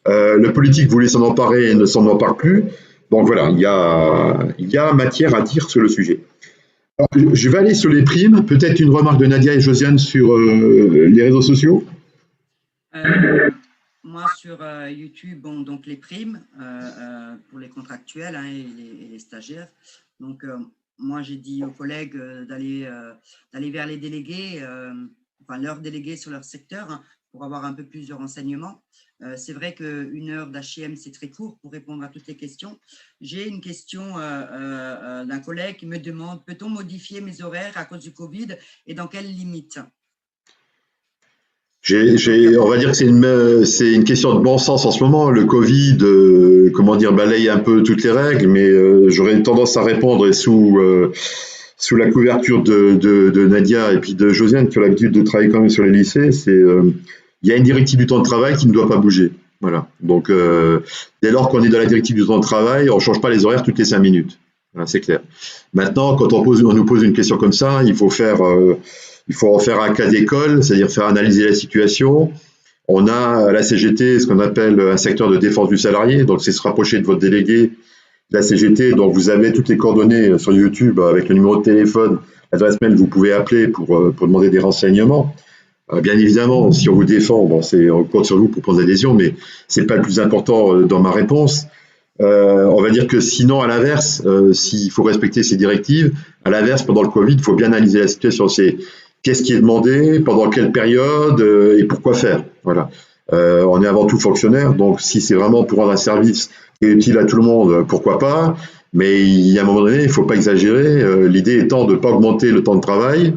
Le politique voulait s'en emparer et ne s'en empare plus. Donc voilà, il y a matière à dire sur le sujet. Alors, je vais aller sur les primes. Peut-être une remarque de Nadia et Josiane sur les réseaux sociaux. Moi, sur YouTube, donc les primes pour les contractuels et les stagiaires. Donc, moi, j'ai dit aux collègues d'aller vers les délégués, leurs délégués sur leur secteur, pour avoir un peu plus de renseignements. C'est vrai qu'une heure d'HM, c'est très court pour répondre à toutes les questions. J'ai une question d'un collègue qui me demande, peut-on modifier mes horaires à cause du Covid et dans quelles limites? On va dire que c'est une question de bon sens en ce moment. Le Covid, balaye un peu toutes les règles, mais j'aurais tendance à répondre sous la couverture de Nadia et puis de Josiane, qui ont l'habitude de travailler quand même sur les lycées. Il y a une directive du temps de travail qui ne doit pas bouger. Voilà. Donc, dès lors qu'on est dans la directive du temps de travail, on ne change pas les horaires toutes les 5 minutes. Voilà, c'est clair. Maintenant, quand on nous pose une question comme ça, il faut en faire un cas d'école, c'est-à-dire faire analyser la situation. On a à la CGT ce qu'on appelle un secteur de défense du salarié, donc c'est se rapprocher de votre délégué de la CGT. Donc vous avez toutes les coordonnées sur YouTube avec le numéro de téléphone, l'adresse mail, vous pouvez appeler pour demander des renseignements. Bien évidemment, si on vous défend, on compte sur vous pour prendre l'adhésion, mais c'est pas le plus important dans ma réponse. On va dire que sinon, à l'inverse, s'il faut respecter ces directives, à l'inverse, pendant le Covid, il faut bien analyser la situation. C'est qu'est-ce qui est demandé, pendant quelle période et pourquoi faire. Voilà. On est avant tout fonctionnaire, donc si c'est vraiment pour rendre un service qui est utile à tout le monde, pourquoi pas. Mais il y a un moment donné, il ne faut pas exagérer. L'idée étant de ne pas augmenter le temps de travail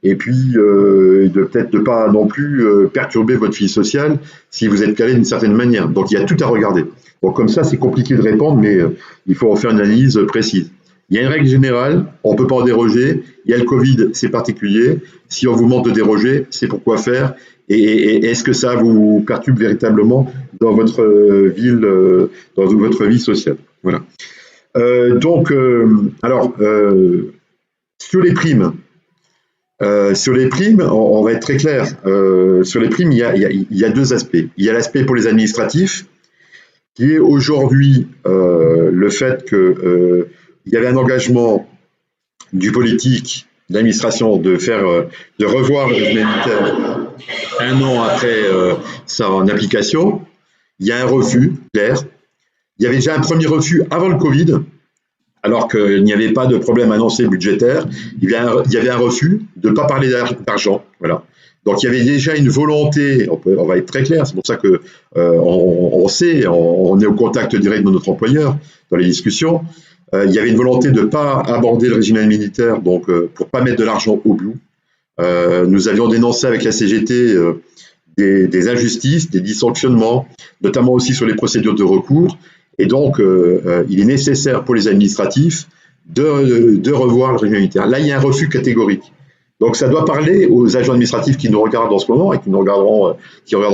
et puis de peut-être ne pas non plus perturber votre vie sociale si vous êtes calé d'une certaine manière. Donc il y a tout à regarder. Donc comme ça, c'est compliqué de répondre, mais il faut en faire une analyse précise. Il y a une règle générale, on ne peut pas en déroger. Il y a le Covid, c'est particulier. Si on vous demande de déroger, c'est pourquoi faire. Et est-ce que ça vous perturbe véritablement dans votre vie sociale? Voilà. Sur les primes, on va être très clair. Sur les primes, il y a deux aspects. Il y a l'aspect pour les administratifs, qui est aujourd'hui le fait que il y avait un engagement du politique, de l'administration, de revoir le régime indemnitaire un an après ça en application. Il y a un refus clair. Il y avait déjà un premier refus avant le Covid, alors qu'il n'y avait pas de problème annoncé budgétaire. Il y avait un refus de ne pas parler d'argent. Voilà. Donc il y avait déjà une volonté, on va être très clair, c'est pour ça que on sait, on est au contact direct de notre employeur dans les discussions. Il y avait une volonté de ne pas aborder le régime militaire, donc pour ne pas mettre de l'argent au bout. Nous avions dénoncé avec la CGT des injustices, des dysfonctionnements, notamment aussi sur les procédures de recours. Et donc, il est nécessaire pour les administratifs de revoir le régime militaire. Là, il y a un refus catégorique. Donc, ça doit parler aux agents administratifs qui nous regardent en ce moment et qui regarderont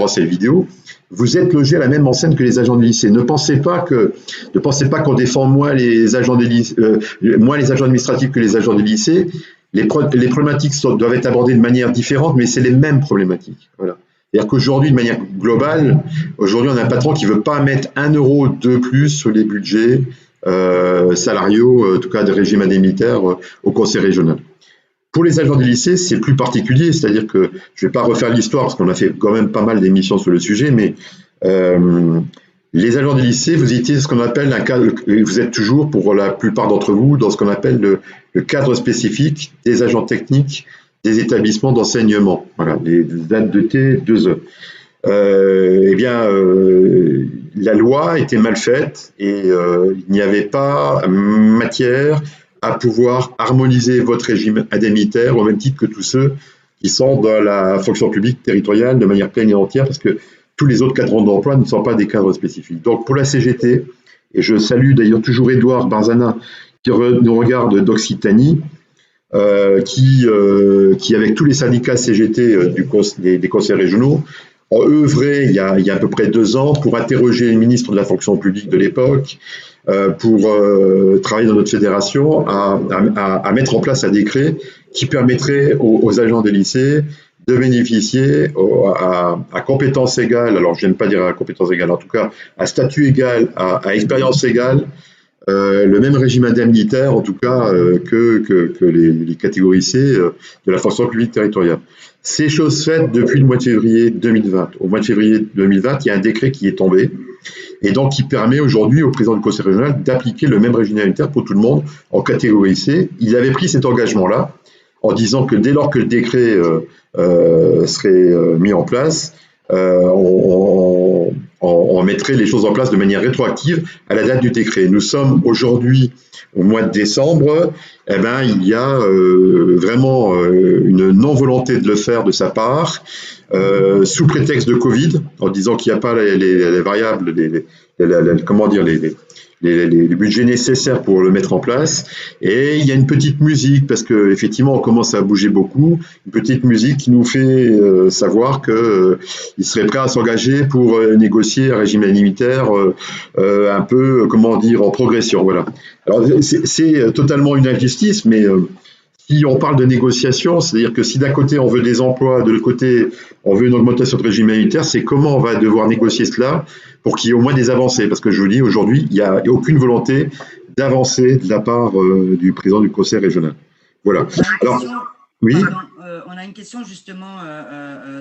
cette vidéo. Vous êtes logés à la même enseigne que les agents de lycée. Ne pensez pas qu'on défend moins les agents administratifs que les agents des lycées. Les problématiques doivent être abordées de manière différente, mais c'est les mêmes problématiques. Voilà. C'est-à-dire qu'aujourd'hui, de manière globale, on a un patron qui ne veut pas mettre 1 euro de plus sur les budgets salariaux, en tout cas des régimes indemnitaires au conseil régional. Pour les agents des lycées, c'est plus particulier, c'est-à-dire que je ne vais pas refaire l'histoire parce qu'on a fait quand même pas mal d'émissions sur le sujet, mais les agents des lycées, vous étiez ce qu'on appelle un cadre, vous êtes toujours pour la plupart d'entre vous dans ce qu'on appelle le cadre spécifique des agents techniques des établissements d'enseignement, voilà, les dates de T2E. La loi était mal faite et il n'y avait pas matière à pouvoir harmoniser votre régime indemnitaire au même titre que tous ceux qui sont dans la fonction publique territoriale de manière pleine et entière, parce que tous les autres cadres d'emploi ne sont pas des cadres spécifiques. Donc pour la CGT, et je salue d'ailleurs toujours Édouard Barzana qui nous regarde d'Occitanie, qui avec tous les syndicats CGT des conseils régionaux ont œuvré il y a à peu près 2 ans pour interroger le ministre de la fonction publique de l'époque, pour travailler dans notre fédération à mettre en place un décret qui permettrait aux agents des lycées de bénéficier à compétences égales, alors je n'aime pas dire à compétences égales, en tout cas à statut égal, à expérience égale, le même régime indemnitaire, en tout cas, que les catégories C de la fonction publique territoriale. C'est chose faite depuis le mois de février 2020. Au mois de février 2020, il y a un décret qui est tombé et donc qui permet aujourd'hui au président du conseil régional d'appliquer le même régime indemnitaire pour tout le monde en catégorie C. Il avait pris cet engagement-là en disant que dès lors que le décret serait mis en place, on on mettrait les choses en place de manière rétroactive à la date du décret. Nous sommes aujourd'hui au mois de décembre, eh ben, il y a vraiment une non-volonté de le faire de sa part, sous prétexte de Covid, en disant qu'il n'y a pas les variables, comment dire, les budgets nécessaires pour le mettre en place. Et il y a une petite musique, parce que effectivement on commence à bouger beaucoup, une petite musique qui nous fait savoir qu'il serait prêt à s'engager pour négocier un régime alimentaire un peu, comment dire, en progression. Voilà. Alors c'est totalement une injustice, mais si on parle de négociation, c'est-à-dire que si d'un côté on veut des emplois, de l'autre côté on veut une augmentation de régime alimentaire, c'est comment on va devoir négocier cela pour qu'il y ait au moins des avancées. Parce que je vous dis, aujourd'hui, il n'y a aucune volonté d'avancer de la part du président du conseil régional. Voilà. Alors, oui. On a une question justement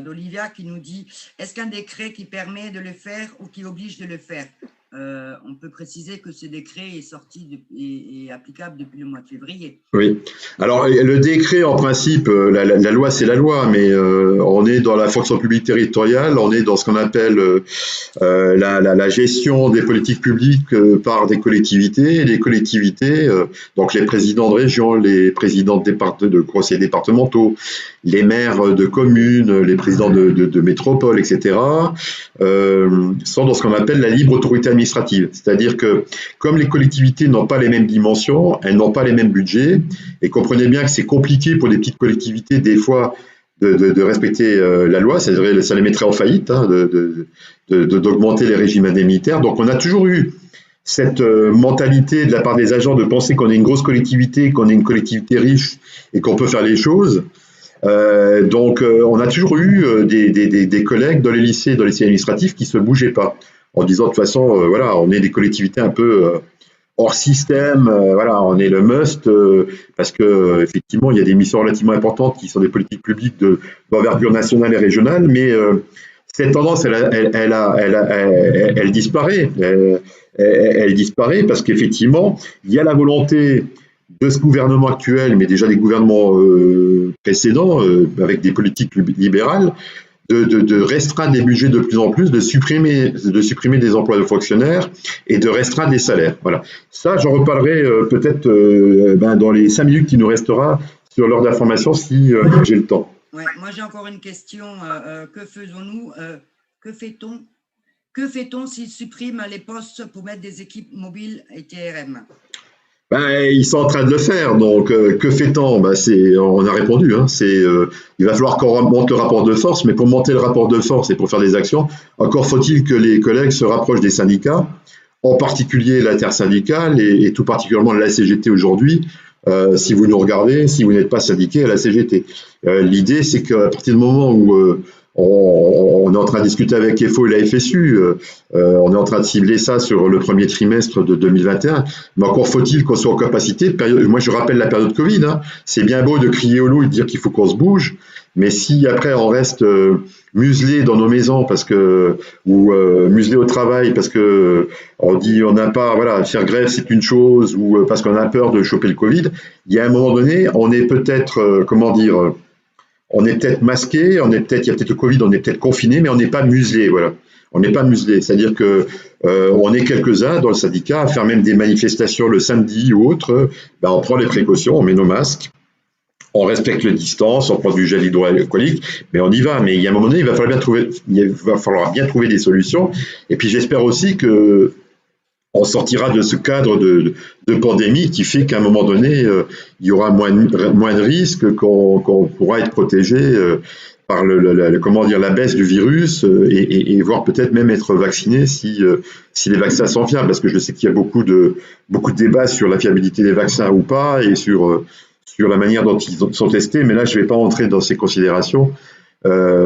d'Olivia qui nous dit, est-ce qu'un décret qui permet de le faire ou qui oblige de le faire? On peut préciser que ce décret est sorti et applicable depuis le mois de février. Oui. Alors, le décret, en principe, la loi, c'est la loi, mais on est dans la fonction publique territoriale, on est dans ce qu'on appelle la gestion des politiques publiques par des collectivités. Et les collectivités, donc les présidents de région, les présidents de conseils départementaux, les maires de communes, les présidents de métropoles, etc., sont dans ce qu'on appelle la libre autorité administrative. C'est-à-dire que comme les collectivités n'ont pas les mêmes dimensions, elles n'ont pas les mêmes budgets, et comprenez bien que c'est compliqué pour des petites collectivités des fois de respecter la loi, ça les mettrait en faillite, hein, d'augmenter les régimes indemnitaires. Donc on a toujours eu cette mentalité de la part des agents de penser qu'on est une grosse collectivité, qu'on est une collectivité riche et qu'on peut faire les choses. Donc on a toujours eu des collègues dans les lycées administratifs qui se bougeaient pas, en disant de toute façon, voilà, on est des collectivités un peu hors système, voilà, on est le must, parce que effectivement, il y a des missions relativement importantes qui sont des politiques publiques d'envergure nationale et régionale, mais cette tendance, elle disparaît. Elle disparaît parce qu'effectivement, il y a la volonté de ce gouvernement actuel, mais déjà des gouvernements précédents, avec des politiques libérales, de restreindre les budgets de plus en plus, de supprimer des emplois de fonctionnaires et de restreindre des salaires. Voilà. Ça, j'en reparlerai peut-être dans les 5 minutes qui nous restera sur l'heure d'information si j'ai le temps. Ouais, moi, j'ai encore une question. Que faisons-nous Que fait-on s'ils suppriment les postes pour mettre des équipes mobiles et TRM? Ils sont en train de le faire, donc que fait-on? On a répondu, hein, il va falloir qu'on monte le rapport de force, mais pour monter le rapport de force et pour faire des actions, encore faut-il que les collègues se rapprochent des syndicats, en particulier l'intersyndicale et tout particulièrement la CGT aujourd'hui. Si vous nous regardez, si vous n'êtes pas syndiqué à la CGT. L'idée, c'est qu'à partir du moment où on est en train de discuter avec FO et la FSU, on est en train de cibler ça sur le premier trimestre de 2021, mais encore faut-il qu'on soit en capacité. Moi, je rappelle la période Covid, hein, c'est bien beau de crier au loup et de dire qu'il faut qu'on se bouge, mais si après on reste muselé dans nos maisons ou muselé au travail parce que on dit on n'a pas, voilà, faire grève c'est une chose, ou parce qu'on a peur de choper le Covid, il y a un moment donné, on est peut-être, on est peut-être masqué, il y a peut-être le Covid, on est peut-être confiné, mais on n'est pas muselé, voilà. On n'est pas muselé, c'est-à-dire que on est quelques-uns dans le syndicat à faire même des manifestations le samedi ou autre. On prend les précautions, on met nos masques, on respecte les distances, on prend du gel hydroalcoolique, mais on y va. Mais il y a un moment donné, il va falloir bien trouver des solutions. Et puis j'espère aussi que on sortira de ce cadre de pandémie qui fait qu'à un moment donné, il y aura moins de risques, qu'on pourra être protégé par la baisse du virus et voire peut-être même être vacciné si les vaccins sont fiables. Parce que je sais qu'il y a beaucoup de débats sur la fiabilité des vaccins ou pas et sur la manière dont ils sont testés. Mais là, je ne vais pas entrer dans ces considérations.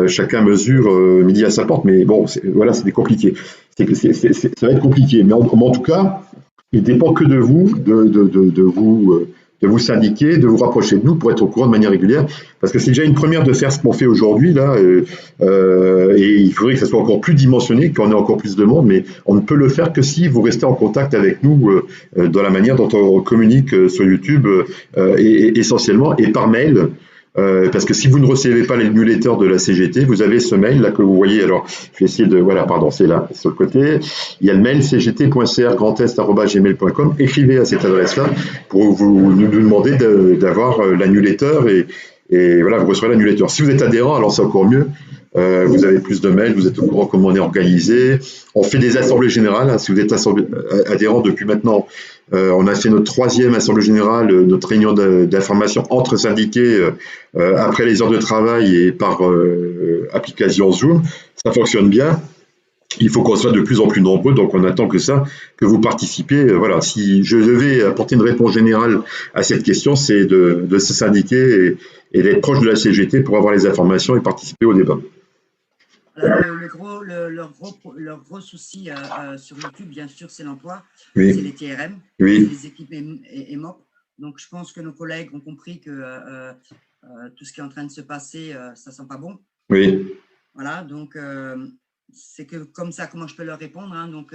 Chacun mesure midi à sa porte, mais bon, voilà, c'est compliqué. Ça va être compliqué, mais en tout cas, il ne dépend que de vous, de vous syndiquer, de vous rapprocher de nous pour être au courant de manière régulière, parce que c'est déjà une première de faire ce qu'on fait aujourd'hui là, et il faudrait que ça soit encore plus dimensionné, qu'on ait encore plus de monde, mais on ne peut le faire que si vous restez en contact avec nous dans la manière dont on communique sur YouTube, et essentiellement, et par mail. Parce que si vous ne recevez pas les newsletters de la CGT, vous avez ce mail là que vous voyez. Alors, je vais essayer de, voilà, pardon, c'est là, sur le côté. Il y a le mail cgt.cr@gmail.com. Écrivez à cette adresse-là pour nous demander d'avoir la newsletter et voilà, vous recevrez la newsletter. Si vous êtes adhérent, alors c'est encore mieux. Vous avez plus de mails, vous êtes au courant comment on est organisé. On fait des assemblées générales. Hein, si vous êtes adhérent depuis maintenant, on a fait notre 3e assemblée générale, notre réunion d'information entre syndiqués après les heures de travail et par application Zoom. Ça fonctionne bien. Il faut qu'on soit de plus en plus nombreux, donc on attend que vous participiez. Voilà, si je devais apporter une réponse générale à cette question, c'est de se syndiquer et d'être proche de la CGT pour avoir les informations et participer au débat. Leur gros souci sur YouTube, bien sûr, c'est l'emploi, oui. C'est les TRM, oui. C'est les équipes EMOP. Donc, je pense que nos collègues ont compris que tout ce qui est en train de se passer, ça sent pas bon. Oui. Voilà, donc c'est que comme ça, comment je peux leur répondre, hein, donc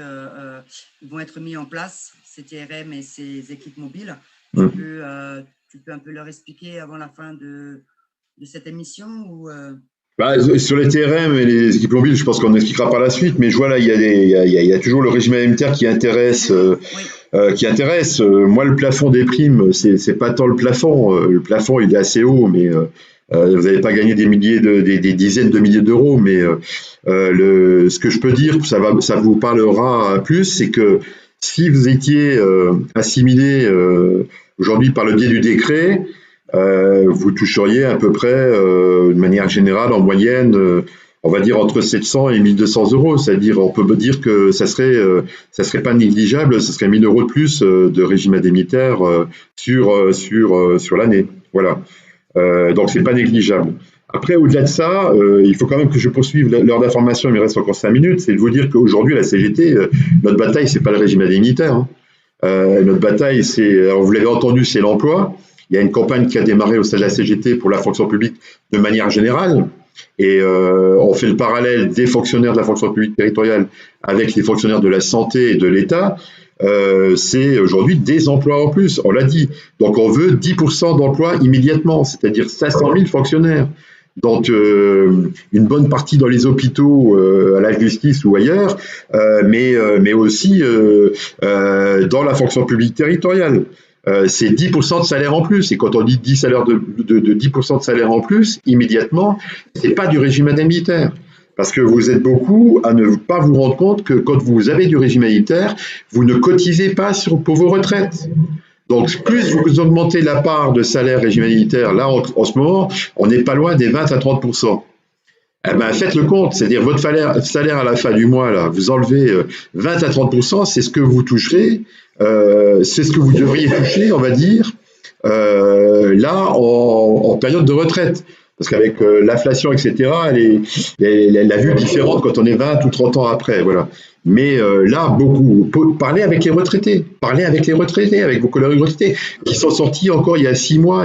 ils vont être mis en place, ces TRM et ces équipes mobiles. Tu peux un peu leur expliquer avant la fin de cette émission ou sur les TRM et les équipes mobiles, je pense qu'on expliquera par la suite, mais je vois là, il y a toujours le régime alimentaire qui intéresse. Moi, le plafond des primes, c'est pas tant le plafond. Le plafond, il est assez haut, mais vous n'allez pas gagner des dizaines de milliers d'euros. Mais ce que je peux dire, ça vous parlera plus, c'est que si vous étiez assimilé aujourd'hui par le biais du décret, vous toucheriez à peu près, de manière générale, en moyenne, on va dire entre 700 et 1200 euros. C'est-à-dire, on peut dire que ça serait pas négligeable, ça serait 1000 euros de plus de régime indemnitaire sur l'année. Voilà. Donc, c'est pas négligeable. Après, au-delà de ça, il faut quand même que je poursuive l'heure d'information, il me reste encore 5 minutes, c'est de vous dire qu'aujourd'hui, la CGT, notre bataille, c'est pas le régime indemnitaire. Hein. Notre bataille, alors vous l'avez entendu, c'est l'emploi. Il y a une campagne qui a démarré au sein de la CGT pour la fonction publique de manière générale. Et on fait le parallèle des fonctionnaires de la fonction publique territoriale avec les fonctionnaires de la santé et de l'État. C'est aujourd'hui des emplois en plus, on l'a dit. Donc on veut 10% d'emplois immédiatement, c'est-à-dire 500 000 fonctionnaires. Donc une bonne partie dans les hôpitaux, à la justice ou ailleurs, mais aussi dans la fonction publique territoriale. C'est 10% de salaire en plus. Et quand on dit 10% de salaire en plus, immédiatement, c'est pas du régime indemnitaire. Parce que vous êtes beaucoup à ne pas vous rendre compte que quand vous avez du régime indemnitaire, vous ne cotisez pas pour vos retraites. Donc, plus vous augmentez la part de salaire régime indemnitaire, là, en ce moment, on n'est pas loin des 20 à 30%. Eh ben, faites le compte, c'est-à-dire votre salaire à la fin du mois, là, vous enlevez 20 à 30%, c'est ce que vous toucherez, c'est ce que vous devriez toucher, on va dire, là, en période de retraite. Parce qu'avec l'inflation, etc., la vue est différente quand on est 20 ou 30 ans après, voilà. Mais là, parlez avec les retraités, avec vos collègues retraités, qui sont sortis encore il y a 6 mois,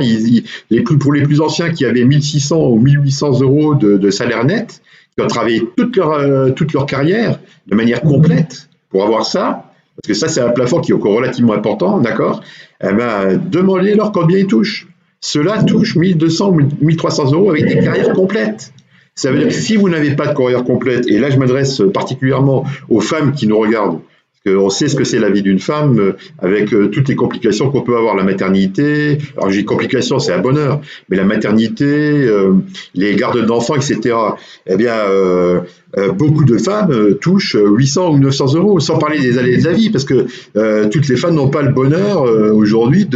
pour les plus anciens qui avaient 1600 ou 1800 euros de salaire net, qui ont travaillé toute leur carrière de manière complète pour avoir ça, parce que ça, c'est un plafond qui est encore relativement important, d'accord? Eh ben, demandez-leur combien ils touchent. Ceux-là touchent 1200 ou 1300 euros avec des carrières complètes. Ça veut dire que si vous n'avez pas de carrière complète, et là je m'adresse particulièrement aux femmes qui nous regardent, parce qu'on sait ce que c'est la vie d'une femme, avec toutes les complications qu'on peut avoir, la maternité, alors j'ai complications, c'est un bonheur, mais la maternité, les gardes d'enfants, etc., eh bien, beaucoup de femmes touchent 800 ou 900 euros, sans parler des allées de la vie, parce que toutes les femmes n'ont pas le bonheur aujourd'hui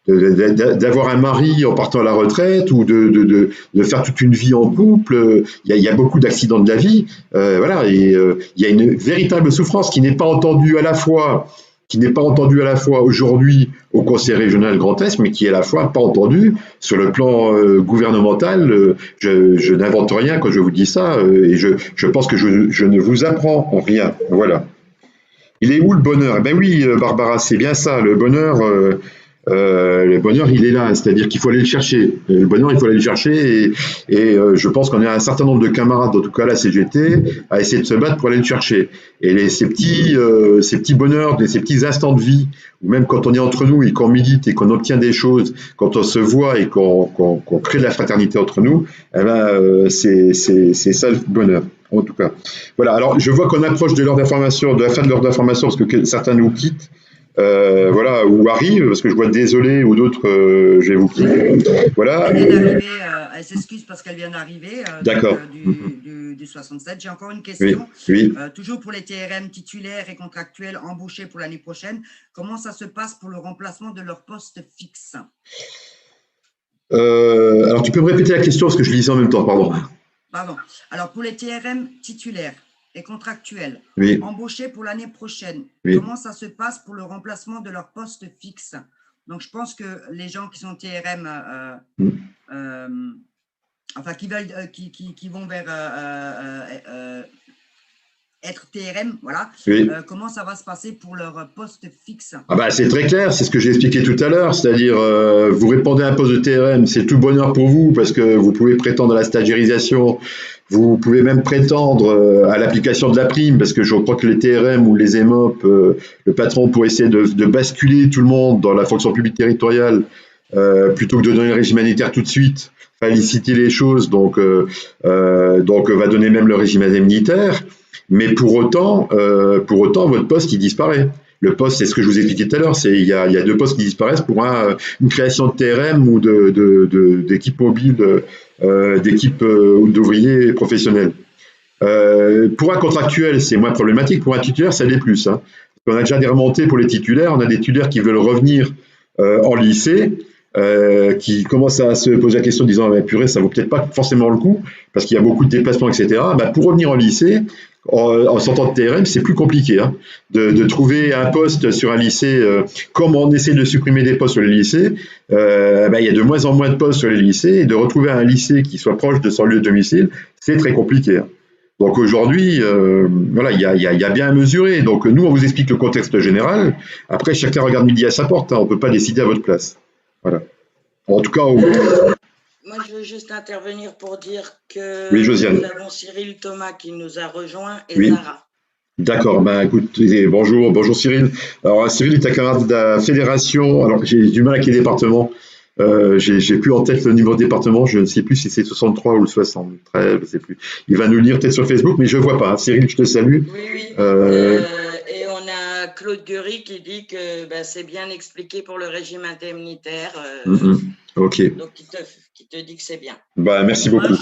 d'avoir un mari en partant à la retraite ou de faire toute une vie en couple. Il y a beaucoup d'accidents de la vie, voilà, et il y a une véritable souffrance qui n'est pas entendue à la fois aujourd'hui au Conseil régional Grand Est, mais qui est à la fois pas entendue sur le plan gouvernemental. Je n'invente rien quand je vous dis ça, et je pense que je ne vous apprends en rien. Voilà. Il est où le bonheur? Eh ben oui, Barbara, c'est bien ça, le bonheur. Le bonheur, il est là, c'est-à-dire qu'il faut aller le chercher. Le bonheur, il faut aller le chercher et je pense qu'on a un certain nombre de camarades, en tout cas à la CGT, à essayer de se battre pour aller le chercher. Et ces petits bonheurs, ces petits instants de vie, ou même quand on est entre nous et qu'on milite et qu'on obtient des choses, quand on se voit et qu'on crée de la fraternité entre nous, eh ben, c'est ça le bonheur. En tout cas. Voilà, alors je vois qu'on approche de l'heure d'information, de la fin de l'heure d'information, parce que certains nous quittent. Voilà, ou arrivent, parce que je vois désolé ou d'autres, je vais vous quitter. Voilà. Elle s'excuse parce qu'elle vient d'arriver D'accord. Du 67. J'ai encore une question. Oui. Toujours pour les TRM titulaires et contractuels embauchés pour l'année prochaine, comment ça se passe pour le remplacement de leur poste fixe? Alors, tu peux me répéter la question parce que je lisais en même temps, pardon. Pardon. Alors, pour les TRM titulaires et contractuels embauchés pour l'année prochaine, comment ça se passe pour le remplacement de leur poste fixe? Donc, je pense que les gens qui sont TRM, enfin, qui vont vers être TRM, voilà. Comment ça va se passer pour leur poste fixe? Ah bah, c'est très clair, c'est ce que j'ai expliqué tout à l'heure, c'est-à-dire vous répondez à un poste de TRM, c'est tout bonheur pour vous parce que vous pouvez prétendre à la stagiairisation, vous pouvez même prétendre à l'application de la prime parce que je crois que les TRM ou les EMOP, le patron pourrait essayer de basculer tout le monde dans la fonction publique territoriale plutôt que de donner le régime indemnitaire tout de suite, féliciter les choses, donc va donner même le régime indemnitaire. Mais pour autant, votre poste, il disparaît. Le poste, c'est ce que je vous ai expliqué tout à l'heure, il y a deux postes qui disparaissent pour une création de TRM ou d'équipe mobile, d'équipe d'ouvriers professionnels. Pour un contractuel, c'est moins problématique. Pour un titulaire, ça l'est plus. Hein. On a déjà des remontées pour les titulaires. On a des titulaires qui veulent revenir en lycée. Qui commencent à se poser la question en disant purée, ça vaut peut-être pas forcément le coup parce qu'il y a beaucoup de déplacements, etc. Pour revenir en lycée, en sortant de TRM, c'est plus compliqué de trouver un poste sur un lycée. Comme on essaie de supprimer des postes sur les lycées, il y a de moins en moins de postes sur les lycées et de retrouver un lycée qui soit proche de son lieu de domicile, c'est très compliqué. Donc aujourd'hui, voilà, il y a bien à mesurer. Donc nous, on vous explique le contexte général. Après, chacun regarde midi à sa porte. On ne peut pas décider à votre place. Voilà. En tout cas, moi, je veux juste intervenir pour dire que Josiane. Nous avons Cyril Thomas qui nous a rejoint et Zara. D'accord, écoutez, bonjour Cyril. Alors Cyril est un camarade de la fédération. Alors j'ai du mal avec les départements. J'ai plus en tête le numéro de département. Je ne sais plus si c'est 63 ou le 73. Je ne sais plus. Il va nous lire peut-être sur Facebook, mais je ne vois pas. Cyril, je te salue. Oui. Et on a Claude Gury qui dit que c'est bien expliqué pour le régime indemnitaire. Ok. Donc, qui te dit que c'est bien. Merci beaucoup. Moi,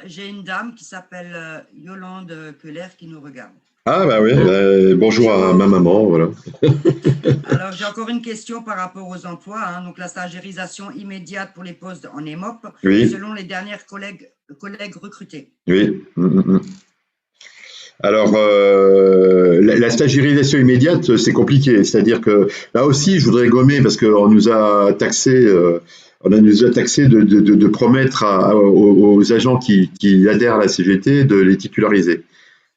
j'ai une dame qui s'appelle Yolande Keller qui nous regarde. Ah oui, bonjour à ma maman, voilà. Alors, j'ai encore une question par rapport aux emplois. Donc, la stagiairisation immédiate pour les postes en EMOP, selon les dernières collègues recrutés. Oui. Alors, la stagiairisation immédiate, c'est compliqué. C'est-à-dire que là aussi, je voudrais gommer parce qu'on nous a taxé... de promettre aux agents qui adhèrent à la CGT de les titulariser.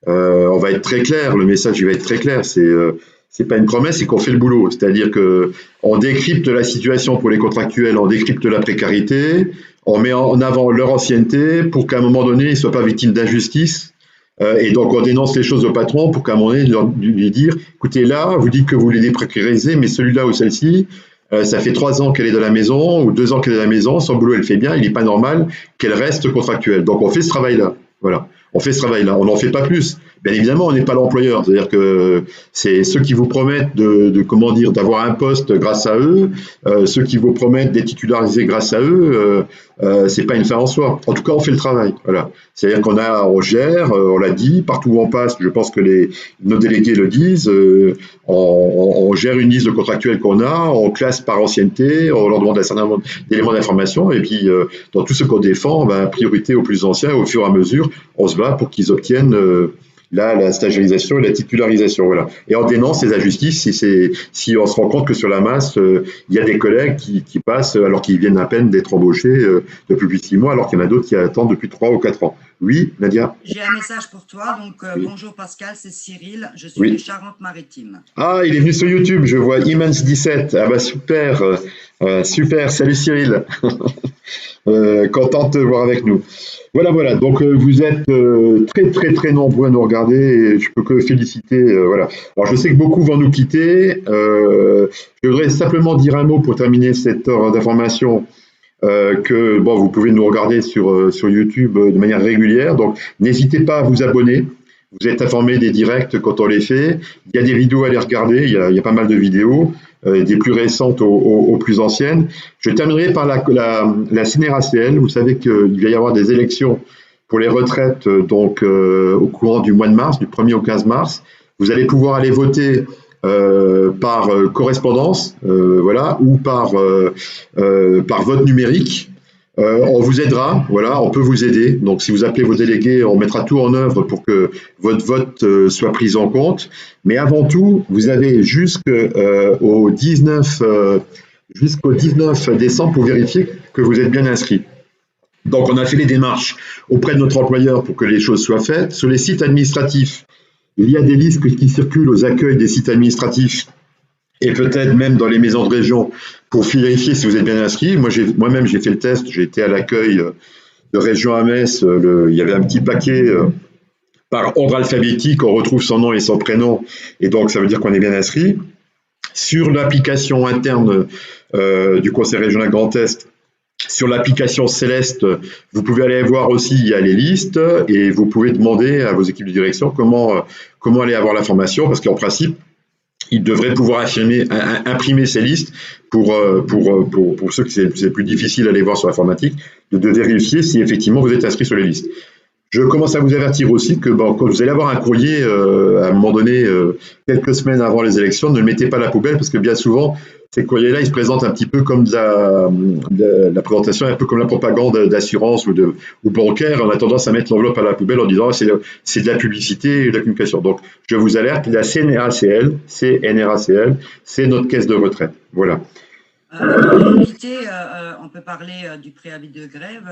On va être très clair, le message il va être très clair, c'est pas une promesse, c'est qu'on fait le boulot. C'est-à-dire que on décrypte la situation pour les contractuels, on décrypte la précarité, on met en avant leur ancienneté pour qu'à un moment donné, ils ne soient pas victimes d'injustice. Et donc, on dénonce les choses au patron pour qu'à un moment donné, lui dire, écoutez, là, vous dites que vous les déprécarisez, mais celui-là ou celle-ci, ça fait 3 ans qu'elle est dans la maison ou 2 ans qu'elle est dans la maison, son boulot elle fait bien, il n'est pas normal qu'elle reste contractuelle. Donc on fait ce travail-là. Voilà, on fait ce travail-là. On n'en fait pas plus. Bien évidemment, on n'est pas l'employeur. C'est-à-dire que c'est ceux qui vous promettent d'avoir un poste grâce à eux, ceux qui vous promettent d'être titularisés grâce à eux, c'est pas une fin en soi. En tout cas, on fait le travail. Voilà. C'est-à-dire on gère, on l'a dit, partout où on passe, je pense que nos délégués le disent, on gère une liste de contractuels qu'on a, on classe par ancienneté, on leur demande un certain nombre d'éléments d'information, et puis dans tout ce qu'on défend, priorité aux plus anciens, au fur et à mesure, on se bat pour qu'ils obtiennent la stagiarisation et la titularisation. Voilà. Et on dénonce les injustices si on se rend compte que sur la masse, il y a des collègues qui passent alors qu'ils viennent à peine d'être embauchés depuis plus de 6 mois, alors qu'il y en a d'autres qui attendent depuis 3 ou 4 ans. Oui, Nadia? J'ai un message pour toi. Donc, Oui. bonjour Pascal, c'est Cyril. Je suis de Charente-Maritime. Ah, il est venu sur YouTube, je vois Immense17. Ah bah super, super. Salut Cyril. Content de te voir avec nous. Voilà. Donc vous êtes très nombreux à nous regarder et je peux que féliciter. Voilà. Alors je sais que beaucoup vont nous quitter. Je voudrais simplement dire un mot pour terminer cette heure d'information. Que bon, vous pouvez nous regarder sur YouTube de manière régulière. Donc n'hésitez pas à vous abonner. Vous êtes informés des directs quand on les fait. Il y a des vidéos à les regarder. Il y a pas mal de vidéos, des plus récentes aux plus anciennes. Je terminerai par la CNRACL. Vous savez qu'il va y avoir des élections pour les retraites donc au courant du mois de mars, du 1er au 15 mars. Vous allez pouvoir aller voter par correspondance, voilà, ou par vote numérique. On vous aidera, voilà, on peut vous aider. Donc, si vous appelez vos délégués, on mettra tout en œuvre pour que votre vote soit pris en compte. Mais avant tout, vous avez jusqu'au 19 décembre pour vérifier que vous êtes bien inscrit. Donc, on a fait les démarches auprès de notre employeur pour que les choses soient faites. Sur les sites administratifs, il y a des listes qui circulent aux accueils des sites administratifs et peut-être même dans les maisons de région pour vérifier si vous êtes bien inscrit. Moi-même, j'ai fait le test, j'ai été à l'accueil de région à Metz, il y avait un petit paquet par ordre alphabétique, on retrouve son nom et son prénom, et donc ça veut dire qu'on est bien inscrit. Sur l'application interne du Conseil régional Grand Est, sur l'application Céleste, vous pouvez aller voir aussi, il y a les listes, et vous pouvez demander à vos équipes de direction comment aller avoir l'information, parce qu'en principe, ils devraient pouvoir imprimer ces listes pour ceux qui c'est plus difficile d'aller voir sur l'informatique, de vérifier si effectivement vous êtes inscrit sur les listes. Je commence à vous avertir aussi que quand vous allez avoir un courrier à un moment donné, quelques semaines avant les élections, ne le mettez pas à la poubelle parce que bien souvent, ces courriers-là, ils se présentent un petit peu comme la présentation, un peu comme la propagande d'assurance ou bancaire. On a tendance à mettre l'enveloppe à la poubelle en disant c'est de la publicité et de la communication. Donc, je vous alerte, la CNRACL, c'est notre caisse de retraite. Voilà. On peut parler du préavis de grève,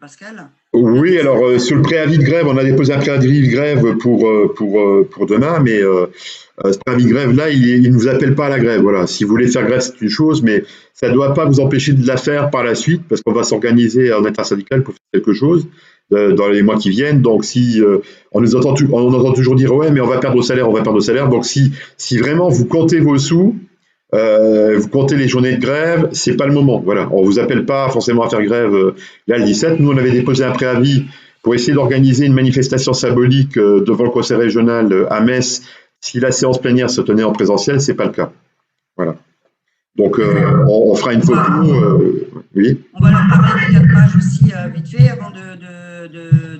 Pascal? Oui, alors sur le préavis de grève, on a déposé un préavis de grève pour demain, mais ce préavis de grève là, il ne vous appelle pas à la grève. Voilà, si vous voulez faire grève, c'est une chose, mais ça ne doit pas vous empêcher de la faire par la suite, parce qu'on va s'organiser en intersyndical pour faire quelque chose dans les mois qui viennent. Donc si on entend toujours dire ouais, mais on va perdre au salaire, Donc si vraiment vous comptez vos sous, vous comptez les journées de grève, c'est pas le moment. Voilà, on vous appelle pas forcément à faire grève là le 17. Nous, on avait déposé un préavis pour essayer d'organiser une manifestation symbolique devant le conseil régional à Metz. Si la séance plénière se tenait en présentiel, c'est pas le cas. Voilà. Donc, on fera une photo. Oui. On va leur parler des 4 pages aussi vite fait avant de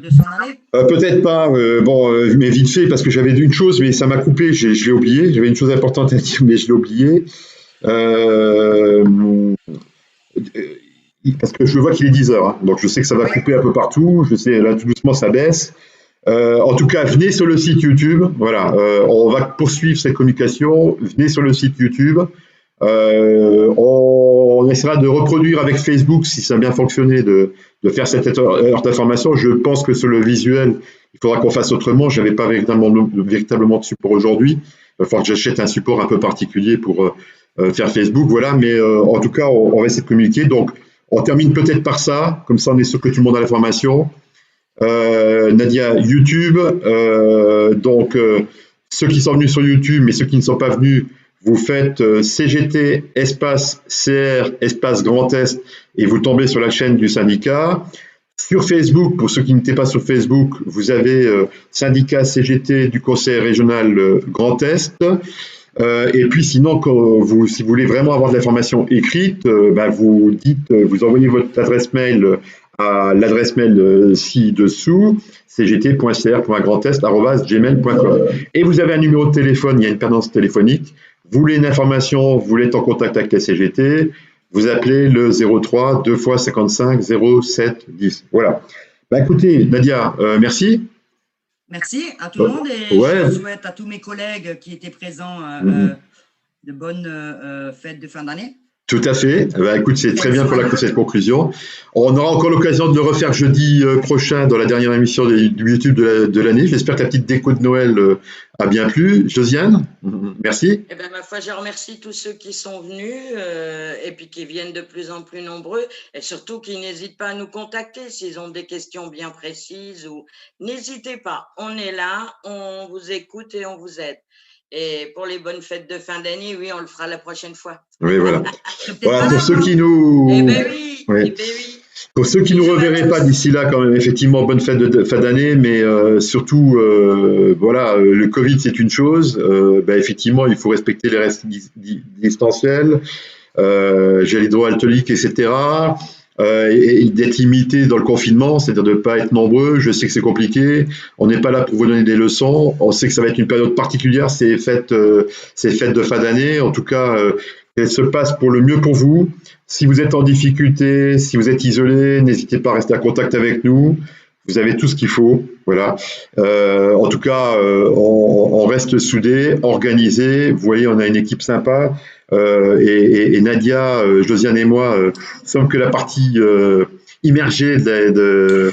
s'en aller. Peut-être pas. Mais vite fait parce que j'avais dit une chose, mais ça m'a coupé. Je l'ai oublié. J'avais une chose importante à dire, mais je l'ai oublié. Parce que je vois qu'il est 10 heures, hein, donc je sais que ça va couper un peu partout. Je sais là tout doucement ça baisse. En tout cas, venez sur le site YouTube. Voilà, on va poursuivre cette communication. Venez sur le site YouTube. On essaiera de reproduire avec Facebook, si ça a bien fonctionné, de faire cette heure d'information. Je pense que sur le visuel, il faudra qu'on fasse autrement. Je n'avais pas véritablement de support aujourd'hui. Il va falloir que j'achète un support un peu particulier pour faire Facebook. Voilà, mais en tout cas, on va essayer de communiquer. Donc, on termine peut-être par ça. Comme ça, on est sûr que tout le monde a l'information. Nadia, YouTube. Donc, ceux qui sont venus sur YouTube, mais ceux qui ne sont pas venus, vous faites CGT espace CR espace Grand Est et vous tombez sur la chaîne du syndicat. Sur Facebook, pour ceux qui n'étaient pas sur Facebook, vous avez syndicat CGT du Conseil régional Grand Est. Et puis sinon, si vous voulez vraiment avoir de l'information écrite, vous envoyez votre adresse mail à l'adresse mail ci-dessous, cgt.cr.grandest@gmail.com. Et vous avez un numéro de téléphone, il y a une permanence téléphonique. Vous voulez une information, vous voulez être en contact avec la CGT, vous appelez le 03 2 x 55 07 10. Voilà. Écoutez, Nadia, merci. Merci à tout le monde et je souhaite à tous mes collègues qui étaient présents de bonnes fêtes de fin d'année. Tout à fait. Bah, écoute, c'est très bien pour cette conclusion. On aura encore l'occasion de le refaire jeudi prochain dans la dernière émission du YouTube de l'année. J'espère que la petite déco de Noël a bien plu. Josiane, merci. Eh ben, ma foi, je remercie tous ceux qui sont venus et puis qui viennent de plus en plus nombreux et surtout qui n'hésitent pas à nous contacter s'ils ont des questions bien précises ou n'hésitez pas. On est là, on vous écoute et on vous aide. Et pour les bonnes fêtes de fin d'année, oui, on le fera la prochaine fois. Oui, voilà. Voilà, pour ceux qui nous... Eh ben oui, oui. Eh ben oui. Pour ceux qui ne nous reverraient pas d'ici là, quand même, effectivement, bonne fête de fin d'année, mais surtout, voilà, le Covid, c'est une chose. Effectivement, il faut respecter les restes distanciels, gel hydroalcoolique, etc. Et d'être limité dans le confinement, c'est-à-dire de ne pas être nombreux. Je sais que c'est compliqué. On n'est pas là pour vous donner des leçons. On sait que ça va être une période particulière, ces fêtes de fin d'année. En tout cas, qu'elles se passent pour le mieux pour vous. Si vous êtes en difficulté, si vous êtes isolé, n'hésitez pas à rester en contact avec nous. Vous avez tout ce qu'il faut. Voilà. En tout cas, on reste soudés, organisés. Vous voyez, on a une équipe sympa. Et Nadia, Josiane et moi sommes que la partie immergée de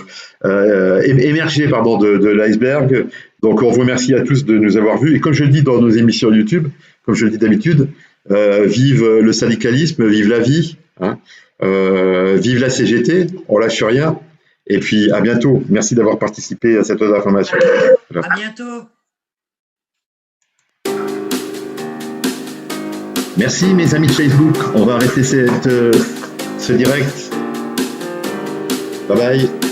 l'iceberg. Donc, on vous remercie à tous de nous avoir vus. Et comme je le dis dans nos émissions YouTube, comme je le dis d'habitude, vive le syndicalisme, vive la vie, hein, vive la CGT, on lâche rien. Et puis, à bientôt. Merci d'avoir participé à cette autre information. À bientôt. Merci mes amis de Facebook. On va arrêter ce direct. Bye bye.